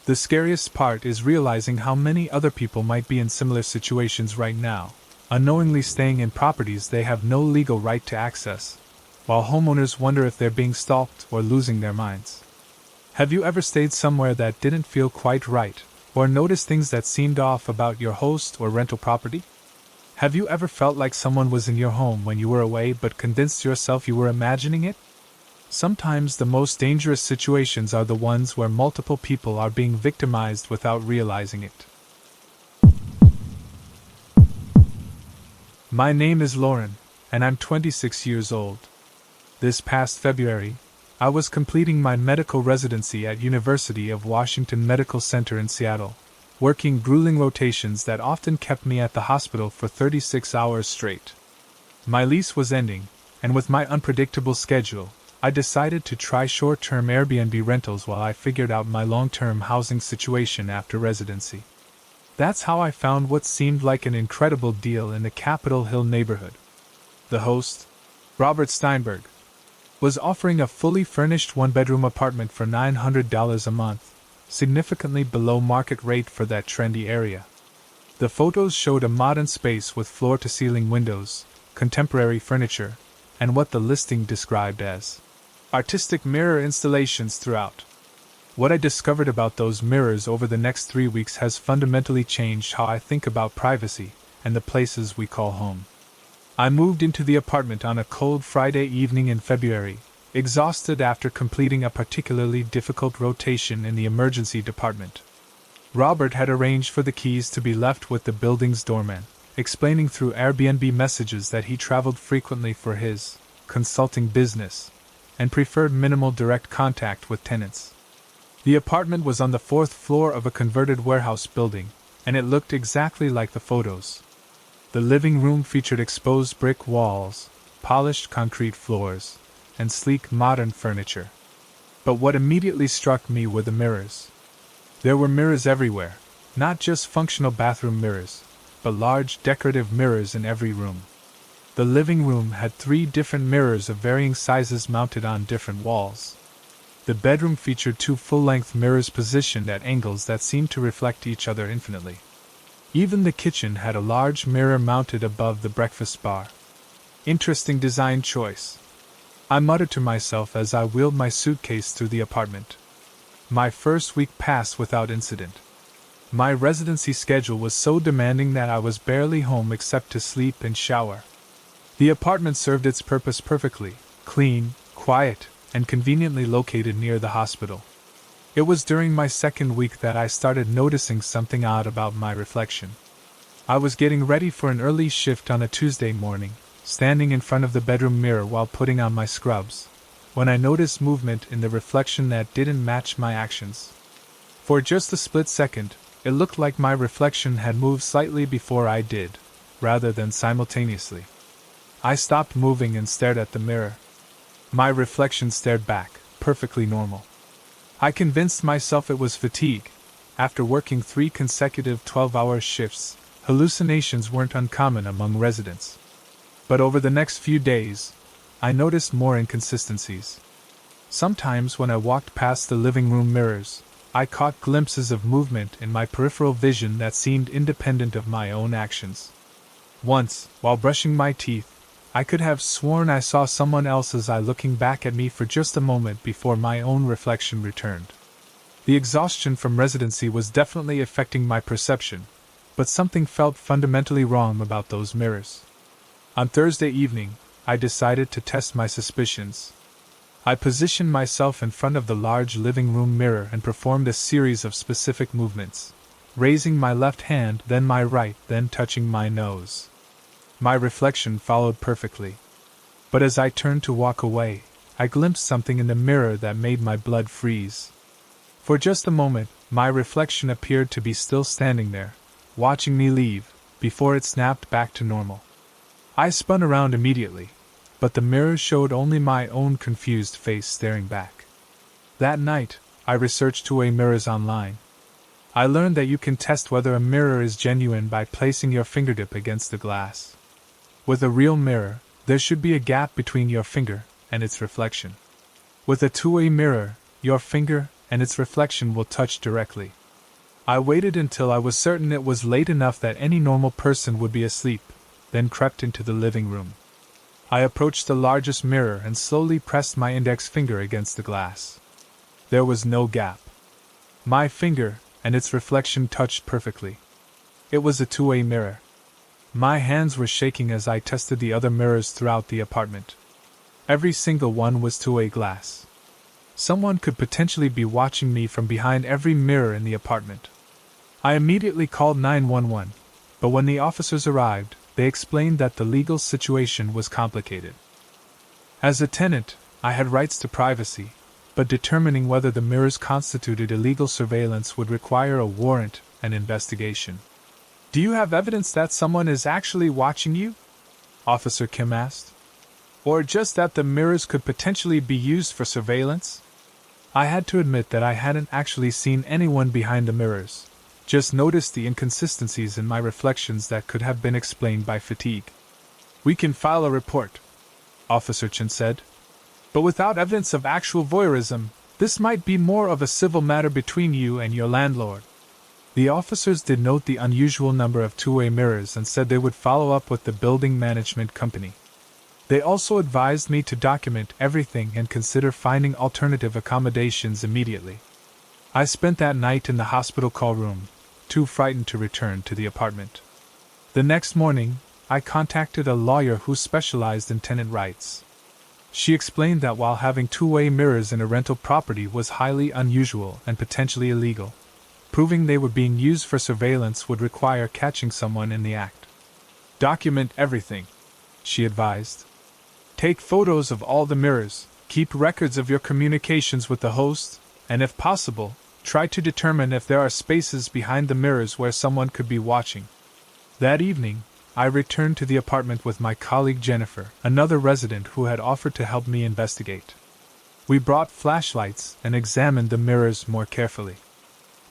The scariest part is realizing how many other people might be in similar situations right now, unknowingly staying in properties they have no legal right to access, while homeowners wonder if they're being stalked or losing their minds. Have you ever stayed somewhere that didn't feel quite right, or noticed things that seemed off about your host or rental property? Have you ever felt like someone was in your home when you were away but convinced yourself you were imagining it? Sometimes the most dangerous situations are the ones where multiple people are being victimized without realizing it. My name is Lauren, and I'm 26 years old. This past February, I was completing my medical residency at University of Washington Medical Center in Seattle, working grueling rotations that often kept me at the hospital for 36 hours straight. My lease was ending, and with my unpredictable schedule, I decided to try short-term Airbnb rentals while I figured out my long-term housing situation after residency. That's how I found what seemed like an incredible deal in the Capitol Hill neighborhood. The host, Robert Steinberg, was offering a fully furnished one-bedroom apartment for $900 a month, significantly below market rate for that trendy area. The photos showed a modern space with floor-to-ceiling windows, contemporary furniture, and what the listing described as artistic mirror installations throughout. What I discovered about those mirrors over the next 3 weeks has fundamentally changed how I think about privacy and the places we call home. I moved into the apartment on a cold Friday evening in February, exhausted after completing a particularly difficult rotation in the emergency department. Robert had arranged for the keys to be left with the building's doorman, explaining through Airbnb messages that he traveled frequently for his consulting business and preferred minimal direct contact with tenants. The apartment was on the 4th floor of a converted warehouse building, and it looked exactly like the photos. The living room featured exposed brick walls, polished concrete floors, and sleek modern furniture. But what immediately struck me were the mirrors. There were mirrors everywhere, not just functional bathroom mirrors, but large decorative mirrors in every room. The living room had 3 different mirrors of varying sizes mounted on different walls. The bedroom featured 2 full-length mirrors positioned at angles that seemed to reflect each other infinitely. Even the kitchen had a large mirror mounted above the breakfast bar. Interesting design choice, I muttered to myself as I wheeled my suitcase through the apartment. My first week passed without incident. My residency schedule was so demanding that I was barely home except to sleep and shower. The apartment served its purpose perfectly: clean, quiet, and conveniently located near the hospital. It was during my second week that I started noticing something odd about my reflection. I was getting ready for an early shift on a Tuesday morning, standing in front of the bedroom mirror while putting on my scrubs, when I noticed movement in the reflection that didn't match my actions. For just a split second, it looked like my reflection had moved slightly before I did, rather than simultaneously. I stopped moving and stared at the mirror. My reflection stared back, perfectly normal. I convinced myself it was fatigue. After working 3 consecutive 12-hour shifts, hallucinations weren't uncommon among residents. But over the next few days, I noticed more inconsistencies. Sometimes when I walked past the living room mirrors, I caught glimpses of movement in my peripheral vision that seemed independent of my own actions. Once, while brushing my teeth, I could have sworn I saw someone else's eye looking back at me for just a moment before my own reflection returned. The exhaustion from residency was definitely affecting my perception, but something felt fundamentally wrong about those mirrors. On Thursday evening, I decided to test my suspicions. I positioned myself in front of the large living room mirror and performed a series of specific movements, raising my left hand, then my right, then touching my nose. My reflection followed perfectly. But as I turned to walk away, I glimpsed something in the mirror that made my blood freeze. For just a moment, my reflection appeared to be still standing there, watching me leave, before it snapped back to normal. I spun around immediately, but the mirror showed only my own confused face staring back. That night, I researched two-way mirrors online. I learned that you can test whether a mirror is genuine by placing your fingertip against the glass. With a real mirror, there should be a gap between your finger and its reflection. With a two-way mirror, your finger and its reflection will touch directly. I waited until I was certain it was late enough that any normal person would be asleep, then crept into the living room. I approached the largest mirror and slowly pressed my index finger against the glass. There was no gap. My finger and its reflection touched perfectly. It was a two-way mirror. My hands were shaking as I tested the other mirrors throughout the apartment. Every single one was two-way glass. Someone could potentially be watching me from behind every mirror in the apartment. I immediately called 911, but when the officers arrived, they explained that the legal situation was complicated. As a tenant, I had rights to privacy, but determining whether the mirrors constituted illegal surveillance would require a warrant and investigation. "Do you have evidence that someone is actually watching you?" Officer Kim asked. "Or just that the mirrors could potentially be used for surveillance?" I had to admit that I hadn't actually seen anyone behind the mirrors, just noticed the inconsistencies in my reflections that could have been explained by fatigue. "We can file a report," Officer Chen said. "But without evidence of actual voyeurism, this might be more of a civil matter between you and your landlord." The officers did note the unusual number of two-way mirrors and said they would follow up with the building management company. They also advised me to document everything and consider finding alternative accommodations immediately. I spent that night in the hospital call room, too frightened to return to the apartment. The next morning, I contacted a lawyer who specialized in tenant rights. She explained that while having two-way mirrors in a rental property was highly unusual and potentially illegal, proving they were being used for surveillance would require catching someone in the act. "Document everything," she advised. "Take photos of all the mirrors, keep records of your communications with the host, and if possible, try to determine if there are spaces behind the mirrors where someone could be watching." That evening, I returned to the apartment with my colleague Jennifer, another resident who had offered to help me investigate. We brought flashlights and examined the mirrors more carefully.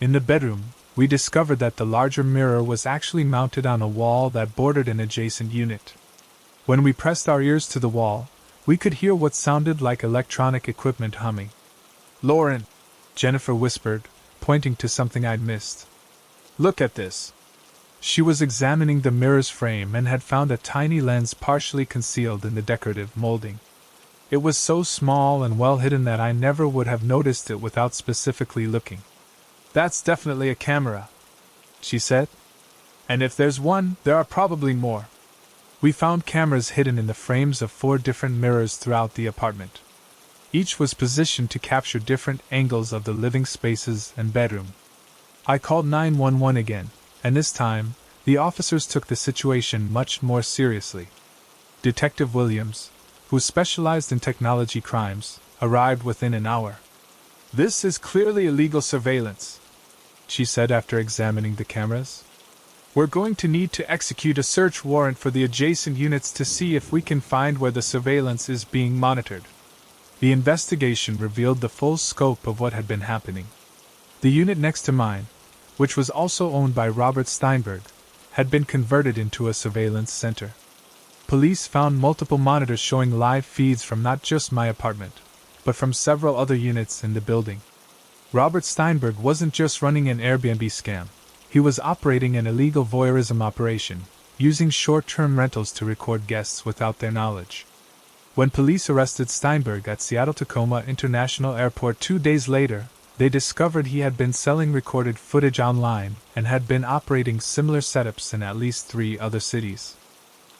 In the bedroom, we discovered that the larger mirror was actually mounted on a wall that bordered an adjacent unit. When we pressed our ears to the wall, we could hear what sounded like electronic equipment humming. "Lauren," Jennifer whispered, pointing to something I'd missed. "Look at this." She was examining the mirror's frame and had found a tiny lens partially concealed in the decorative molding. It was so small and well hidden that I never would have noticed it without specifically looking. "That's definitely a camera," she said. "And if there's one, there are probably more." We found cameras hidden in the frames of 4 different mirrors throughout the apartment. Each was positioned to capture different angles of the living spaces and bedroom. I called 911 again, and this time, the officers took the situation much more seriously. Detective Williams, who specialized in technology crimes, arrived within an hour. "This is clearly illegal surveillance," she said after examining the cameras. "We're going to need to execute a search warrant for the adjacent units to see if we can find where the surveillance is being monitored." The investigation revealed the full scope of what had been happening. The unit next to mine, which was also owned by Robert Steinberg, had been converted into a surveillance center. Police found multiple monitors showing live feeds from not just my apartment, but from several other units in the building. Robert Steinberg wasn't just running an Airbnb scam, he was operating an illegal voyeurism operation, using short-term rentals to record guests without their knowledge. When police arrested Steinberg at Seattle-Tacoma International Airport 2 days later, they discovered he had been selling recorded footage online and had been operating similar setups in at least 3 other cities.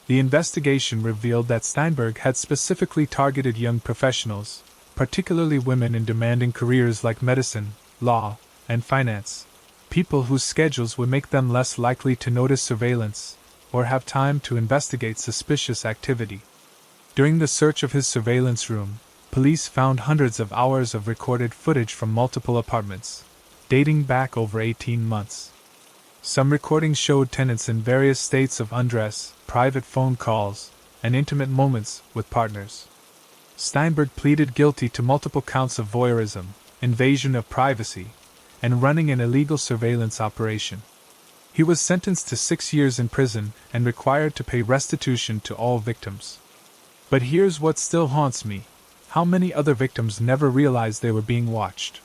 The investigation revealed that Steinberg had specifically targeted young professionals, particularly women in demanding careers like medicine, law, and finance, people whose schedules would make them less likely to notice surveillance or have time to investigate suspicious activity. During the search of his surveillance room, police found hundreds of hours of recorded footage from multiple apartments, dating back over 18 months. Some recordings showed tenants in various states of undress, private phone calls, and intimate moments with partners. Steinberg pleaded guilty to multiple counts of voyeurism, invasion of privacy, and running an illegal surveillance operation. He was sentenced to 6 years in prison and required to pay restitution to all victims. But here's what still haunts me: how many other victims never realized they were being watched?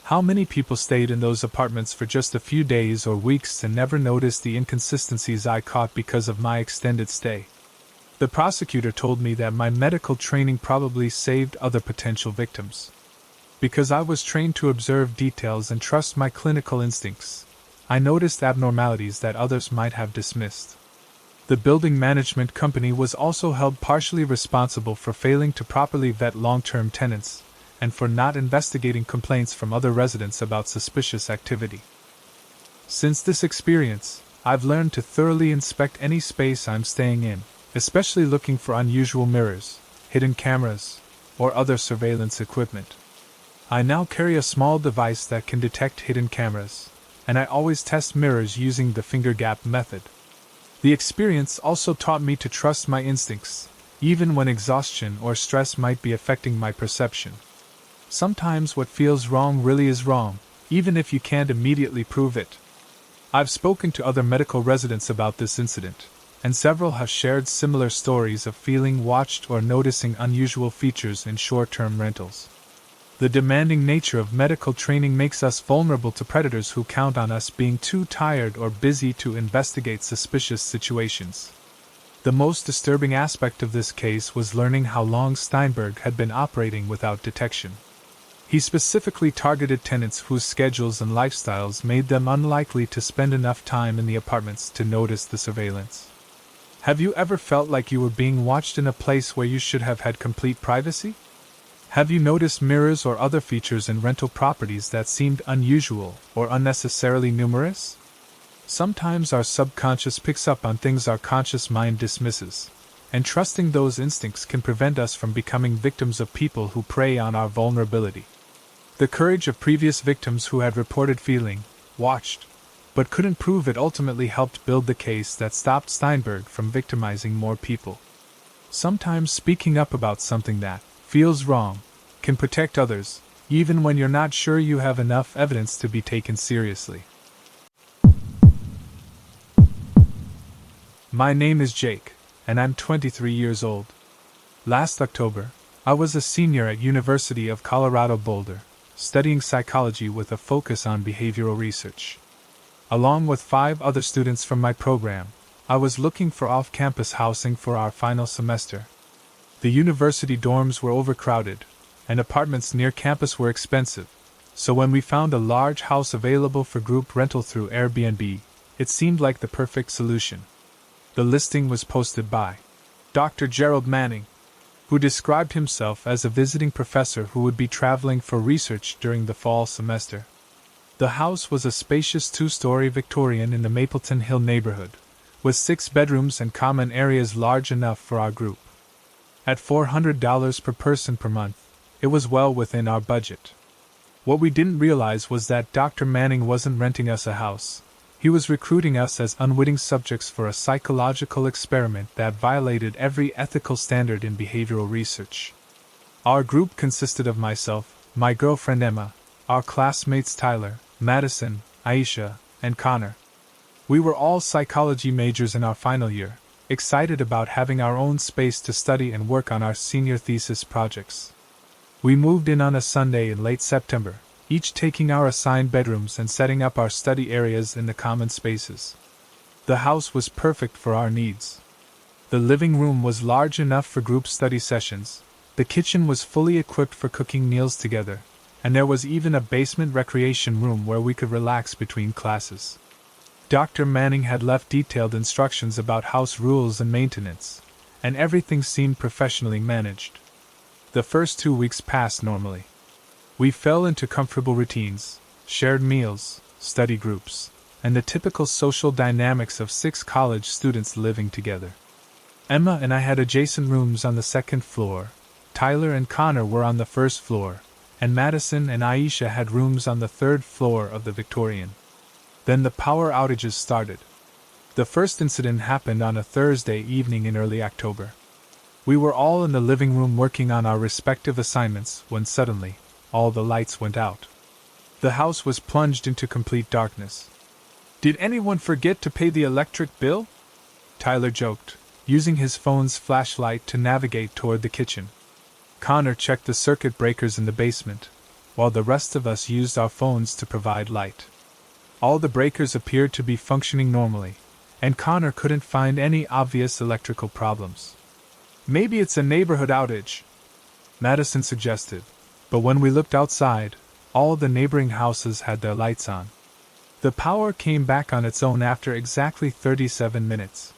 How many people stayed in those apartments for just a few days or weeks and never noticed the inconsistencies I caught because of my extended stay? The prosecutor told me that my medical training probably saved other potential victims. Because I was trained to observe details and trust my clinical instincts, I noticed abnormalities that others might have dismissed. The building management company was also held partially responsible for failing to properly vet long-term tenants, and for not investigating complaints from other residents about suspicious activity. Since this experience, I've learned to thoroughly inspect any space I'm staying in, especially looking for unusual mirrors, hidden cameras, or other surveillance equipment. I now carry a small device that can detect hidden cameras, and I always test mirrors using the finger gap method. The experience also taught me to trust my instincts, even when exhaustion or stress might be affecting my perception. Sometimes what feels wrong really is wrong, even if you can't immediately prove it. I've spoken to other medical residents about this incident, and several have shared similar stories of feeling watched or noticing unusual features in short-term rentals. The demanding nature of medical training makes us vulnerable to predators who count on us being too tired or busy to investigate suspicious situations. The most disturbing aspect of this case was learning how long Steinberg had been operating without detection. He specifically targeted tenants whose schedules and lifestyles made them unlikely to spend enough time in the apartments to notice the surveillance. Have you ever felt like you were being watched in a place where you should have had complete privacy? Have you noticed mirrors or other features in rental properties that seemed unusual or unnecessarily numerous? Sometimes our subconscious picks up on things our conscious mind dismisses, and trusting those instincts can prevent us from becoming victims of people who prey on our vulnerability. The courage of previous victims who had reported feeling watched, but couldn't prove it, ultimately helped build the case that stopped Steinberg from victimizing more people. Sometimes speaking up about something that feels wrong can protect others, even when you're not sure you have enough evidence to be taken seriously. My name is Jake, and I'm 23 years old. Last October, I was a senior at University of Colorado Boulder, studying psychology with a focus on behavioral research. Along with 5 other students from my program, I was looking for off-campus housing for our final semester. The university dorms were overcrowded, and apartments near campus were expensive, so when we found a large house available for group rental through Airbnb, it seemed like the perfect solution. The listing was posted by Dr. Gerald Manning, who described himself as a visiting professor who would be traveling for research during the fall semester. The house was a spacious 2-story Victorian in the Mapleton Hill neighborhood, with 6 bedrooms and common areas large enough for our group. At $400 per person per month, it was well within our budget. What we didn't realize was that Dr. Manning wasn't renting us a house. He was recruiting us as unwitting subjects for a psychological experiment that violated every ethical standard in behavioral research. Our group consisted of myself, my girlfriend Emma, our classmates Tyler, Madison, Aisha, and Connor. We were all psychology majors in our final year, excited about having our own space to study and work on our senior thesis projects. We moved in on a Sunday in late September, each taking our assigned bedrooms and setting up our study areas in the common spaces. The house was perfect for our needs. The living room was large enough for group study sessions, the kitchen was fully equipped for cooking meals together, and there was even a basement recreation room where we could relax between classes. Dr. Manning had left detailed instructions about house rules and maintenance, and everything seemed professionally managed. The first 2 weeks passed normally. We fell into comfortable routines, shared meals, study groups, and the typical social dynamics of 6 college students living together. Emma and I had adjacent rooms on the 2nd floor, Tyler and Connor were on the 1st floor, and Madison and Aisha had rooms on the 3rd floor of the Victorian. Then the power outages started. The first incident happened on a Thursday evening in early October. We were all in the living room working on our respective assignments when suddenly, all the lights went out. The house was plunged into complete darkness. "Did anyone forget to pay the electric bill?" Tyler joked, using his phone's flashlight to navigate toward the kitchen. Connor checked the circuit breakers in the basement, while the rest of us used our phones to provide light. All the breakers appeared to be functioning normally, and Connor couldn't find any obvious electrical problems. "Maybe it's a neighborhood outage," Madison suggested, but when we looked outside, all the neighboring houses had their lights on. The power came back on its own after exactly 37 minutes.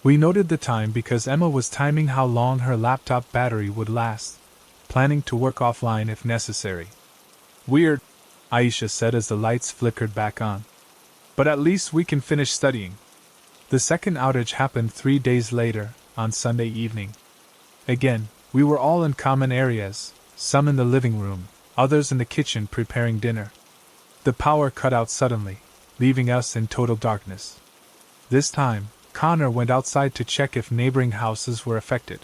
We noted the time because Emma was timing how long her laptop battery would last, planning to work offline if necessary. "Weird," Aisha said as the lights flickered back on. "But at least we can finish studying." The second outage happened 3 days later, on Sunday evening. Again, we were all in common areas, some in the living room, others in the kitchen preparing dinner. The power cut out suddenly, leaving us in total darkness. This time, Connor went outside to check if neighboring houses were affected.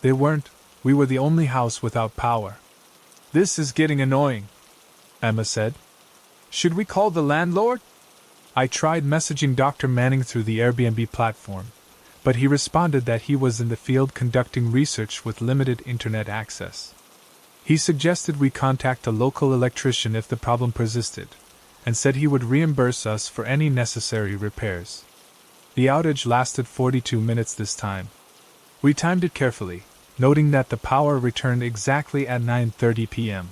They weren't. We were the only house without power. "This is getting annoying," Emma said. "Should we call the landlord?" I tried messaging Dr. Manning through the Airbnb platform, but he responded that he was in the field conducting research with limited internet access. He suggested we contact a local electrician if the problem persisted, and said he would reimburse us for any necessary repairs. The outage lasted 42 minutes this time. We timed it carefully, noting that the power returned exactly at 9:30 p.m.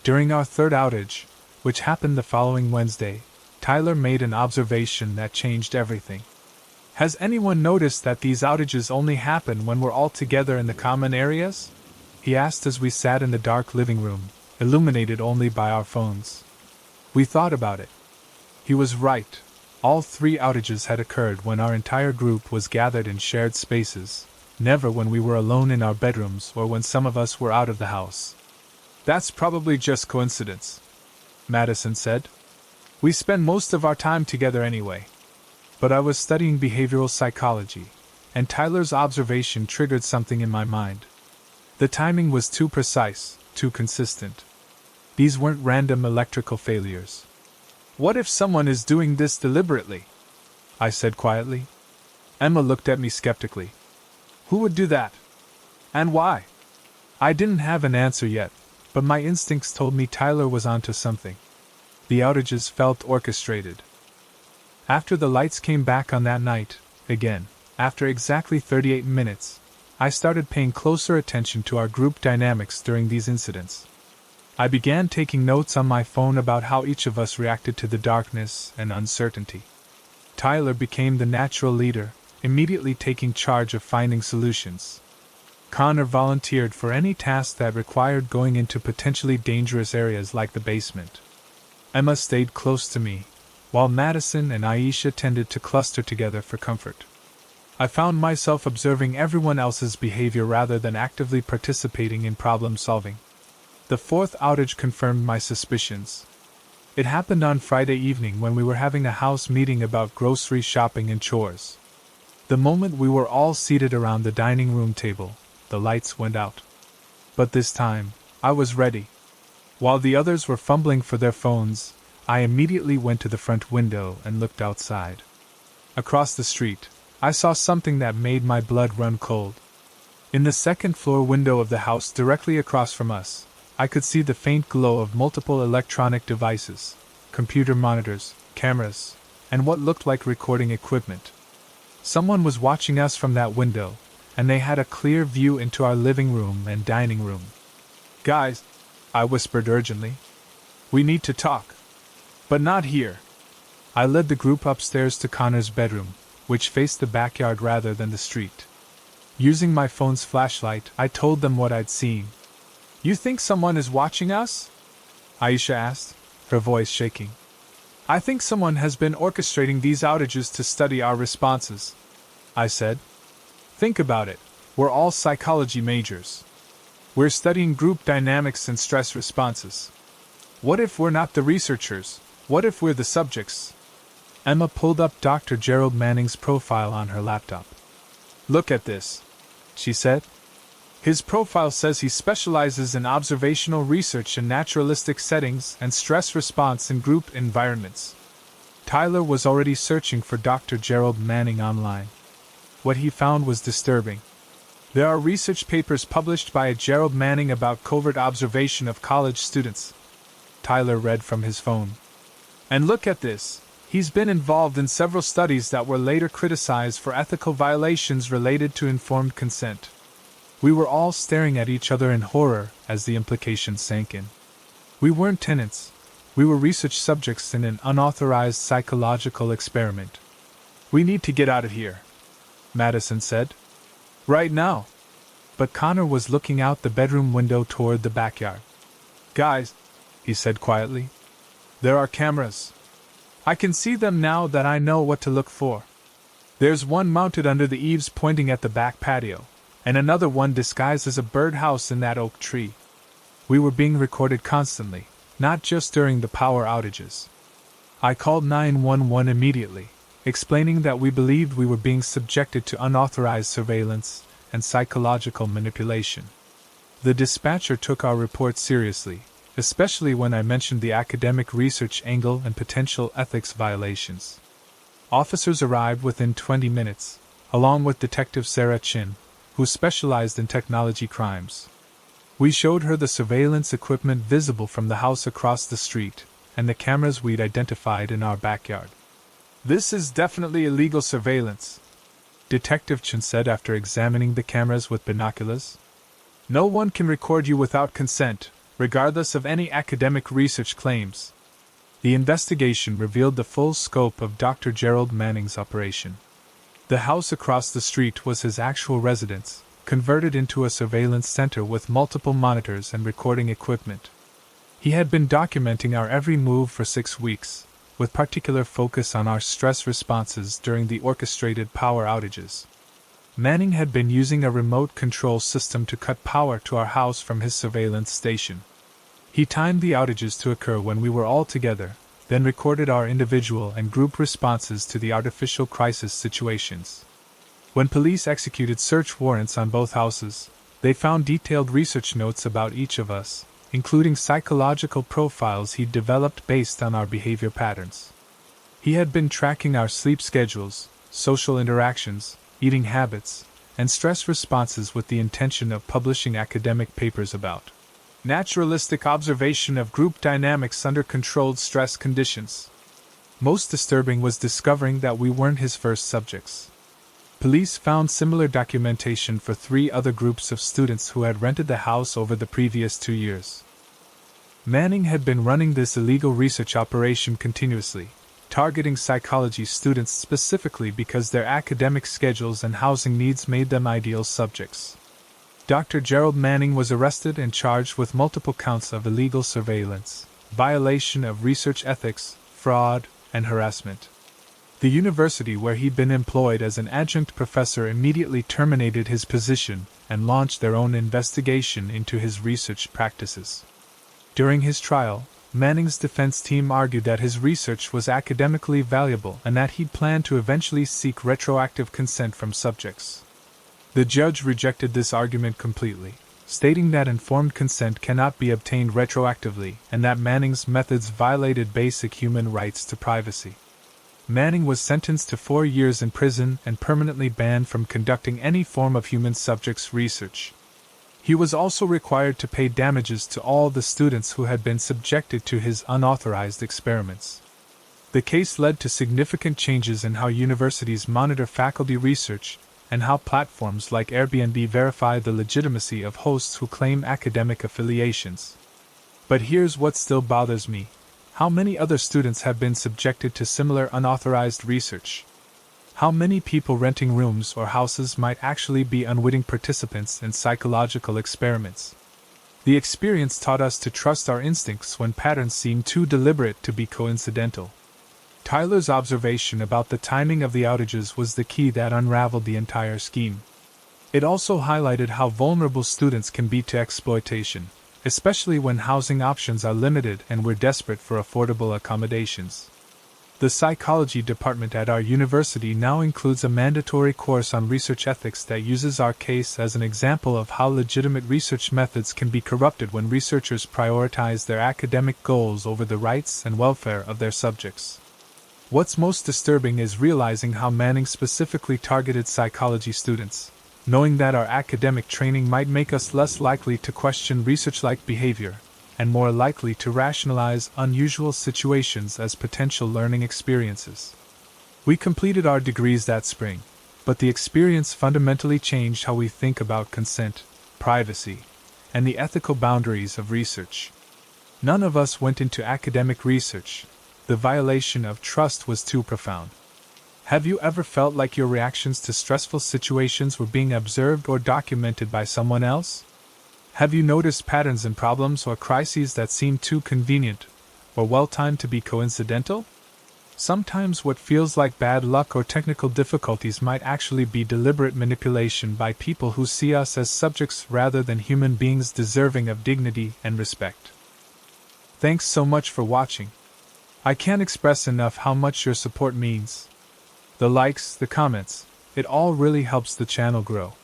During our third outage, which happened the following Wednesday, Tyler made an observation that changed everything. "Has anyone noticed that these outages only happen when we're all together in the common areas?" he asked as we sat in the dark living room, illuminated only by our phones. We thought about it. He was right. All 3 outages had occurred when our entire group was gathered in shared spaces, never when we were alone in our bedrooms or when some of us were out of the house. "That's probably just coincidence," Madison said. "We spend most of our time together anyway." But I was studying behavioral psychology, and Tyler's observation triggered something in my mind. The timing was too precise, too consistent. These weren't random electrical failures. "What if someone is doing this deliberately?" I said quietly. Emma looked at me skeptically. "Who would do that? And why?" I didn't have an answer yet, but my instincts told me Tyler was onto something. The outages felt orchestrated. After the lights came back on that night, again, after exactly 38 minutes, I started paying closer attention to our group dynamics during these incidents. I began taking notes on my phone about how each of us reacted to the darkness and uncertainty. Tyler became the natural leader, immediately taking charge of finding solutions. Connor volunteered for any task that required going into potentially dangerous areas like the basement. Emma stayed close to me, while Madison and Aisha tended to cluster together for comfort. I found myself observing everyone else's behavior rather than actively participating in problem solving. The fourth outage confirmed my suspicions. It happened on Friday evening when we were having a house meeting about grocery shopping and chores. The moment we were all seated around the dining room table, the lights went out. But this time, I was ready. While the others were fumbling for their phones, I immediately went to the front window and looked outside. Across the street, I saw something that made my blood run cold. In the second-floor window of the house directly across from us, I could see the faint glow of multiple electronic devices, computer monitors, cameras, and what looked like recording equipment. Someone was watching us from that window, and they had a clear view into our living room and dining room. "Guys," I whispered urgently, "we need to talk. But not here." I led the group upstairs to Connor's bedroom, which faced the backyard rather than the street. Using my phone's flashlight, I told them what I'd seen. "You think someone is watching us?" Aisha asked, her voice shaking. "I think someone has been orchestrating these outages to study our responses," I said. "Think about it, we're all psychology majors. We're studying group dynamics and stress responses. What if we're not the researchers? What if we're the subjects?" Emma pulled up Dr. Gerald Manning's profile on her laptop. "Look at this," she said. "His profile says he specializes in observational research in naturalistic settings and stress response in group environments." Tyler was already searching for Dr. Gerald Manning online. What he found was disturbing. "There are research papers published by a Gerald Manning about covert observation of college students," Tyler read from his phone. "And look at this. He's been involved in several studies that were later criticized for ethical violations related to informed consent." We were all staring at each other in horror as the implications sank in. We weren't tenants. We were research subjects in an unauthorized psychological experiment. "We need to get out of here," Madison said. "Right now." But Connor was looking out the bedroom window toward the backyard. "Guys," he said quietly, "there are cameras. I can see them now that I know what to look for. There's one mounted under the eaves pointing at the back patio, and another one disguised as a birdhouse in that oak tree." We were being recorded constantly, not just during the power outages. I called 911 immediately, explaining that we believed we were being subjected to unauthorized surveillance and psychological manipulation. The dispatcher took our report seriously, especially when I mentioned the academic research angle and potential ethics violations. Officers arrived within 20 minutes, along with Detective Sarah Chin, who specialized in technology crimes. We showed her the surveillance equipment visible from the house across the street, and the cameras we'd identified in our backyard. "This is definitely illegal surveillance," Detective Chin said after examining the cameras with binoculars. "No one can record you without consent, regardless of any academic research claims." The investigation revealed the full scope of Dr. Gerald Manning's operation. The house across the street was his actual residence, converted into a surveillance center with multiple monitors and recording equipment. He had been documenting our every move for 6 weeks, with particular focus on our stress responses during the orchestrated power outages. Manning had been using a remote control system to cut power to our house from his surveillance station. He timed the outages to occur when we were all together, then recorded our individual and group responses to the artificial crisis situations. When police executed search warrants on both houses, they found detailed research notes about each of us, including psychological profiles he'd developed based on our behavior patterns. He had been tracking our sleep schedules, social interactions, eating habits, and stress responses with the intention of publishing academic papers about naturalistic observation of group dynamics under controlled stress conditions. Most disturbing was discovering that we weren't his first subjects. Police found similar documentation for 3 other groups of students who had rented the house over the previous 2 years. Manning had been running this illegal research operation continuously, targeting psychology students specifically because their academic schedules and housing needs made them ideal subjects. Dr. Gerald Manning was arrested and charged with multiple counts of illegal surveillance, violation of research ethics, fraud, and harassment. The university where he'd been employed as an adjunct professor immediately terminated his position and launched their own investigation into his research practices. During his trial, Manning's defense team argued that his research was academically valuable and that he'd planned to eventually seek retroactive consent from subjects. The judge rejected this argument completely, stating that informed consent cannot be obtained retroactively and that Manning's methods violated basic human rights to privacy. Manning was sentenced to 4 years in prison and permanently banned from conducting any form of human subjects research. He was also required to pay damages to all the students who had been subjected to his unauthorized experiments. The case led to significant changes in how universities monitor faculty research and how platforms like Airbnb verify the legitimacy of hosts who claim academic affiliations. But here's what still bothers me: how many other students have been subjected to similar unauthorized research? How many people renting rooms or houses might actually be unwitting participants in psychological experiments? The experience taught us to trust our instincts when patterns seem too deliberate to be coincidental. Tyler's observation about the timing of the outages was the key that unraveled the entire scheme. It also highlighted how vulnerable students can be to exploitation, especially when housing options are limited and we're desperate for affordable accommodations. The psychology department at our university now includes a mandatory course on research ethics that uses our case as an example of how legitimate research methods can be corrupted when researchers prioritize their academic goals over the rights and welfare of their subjects. What's most disturbing is realizing how Manning specifically targeted psychology students, knowing that our academic training might make us less likely to question research-like behavior, and more likely to rationalize unusual situations as potential learning experiences. We completed our degrees that spring, but the experience fundamentally changed how we think about consent, privacy, and the ethical boundaries of research. None of us went into academic research. The violation of trust was too profound. Have you ever felt like your reactions to stressful situations were being observed or documented by someone else? Have you noticed patterns in problems or crises that seem too convenient or well-timed to be coincidental? Sometimes what feels like bad luck or technical difficulties might actually be deliberate manipulation by people who see us as subjects rather than human beings deserving of dignity and respect. Thanks so much for watching. I can't express enough how much your support means. The likes, the comments, it all really helps the channel grow.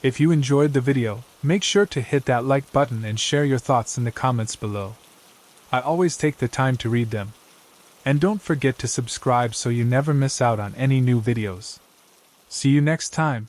If you enjoyed the video, make sure to hit that like button and share your thoughts in the comments below. I always take the time to read them. And don't forget to subscribe so you never miss out on any new videos. See you next time.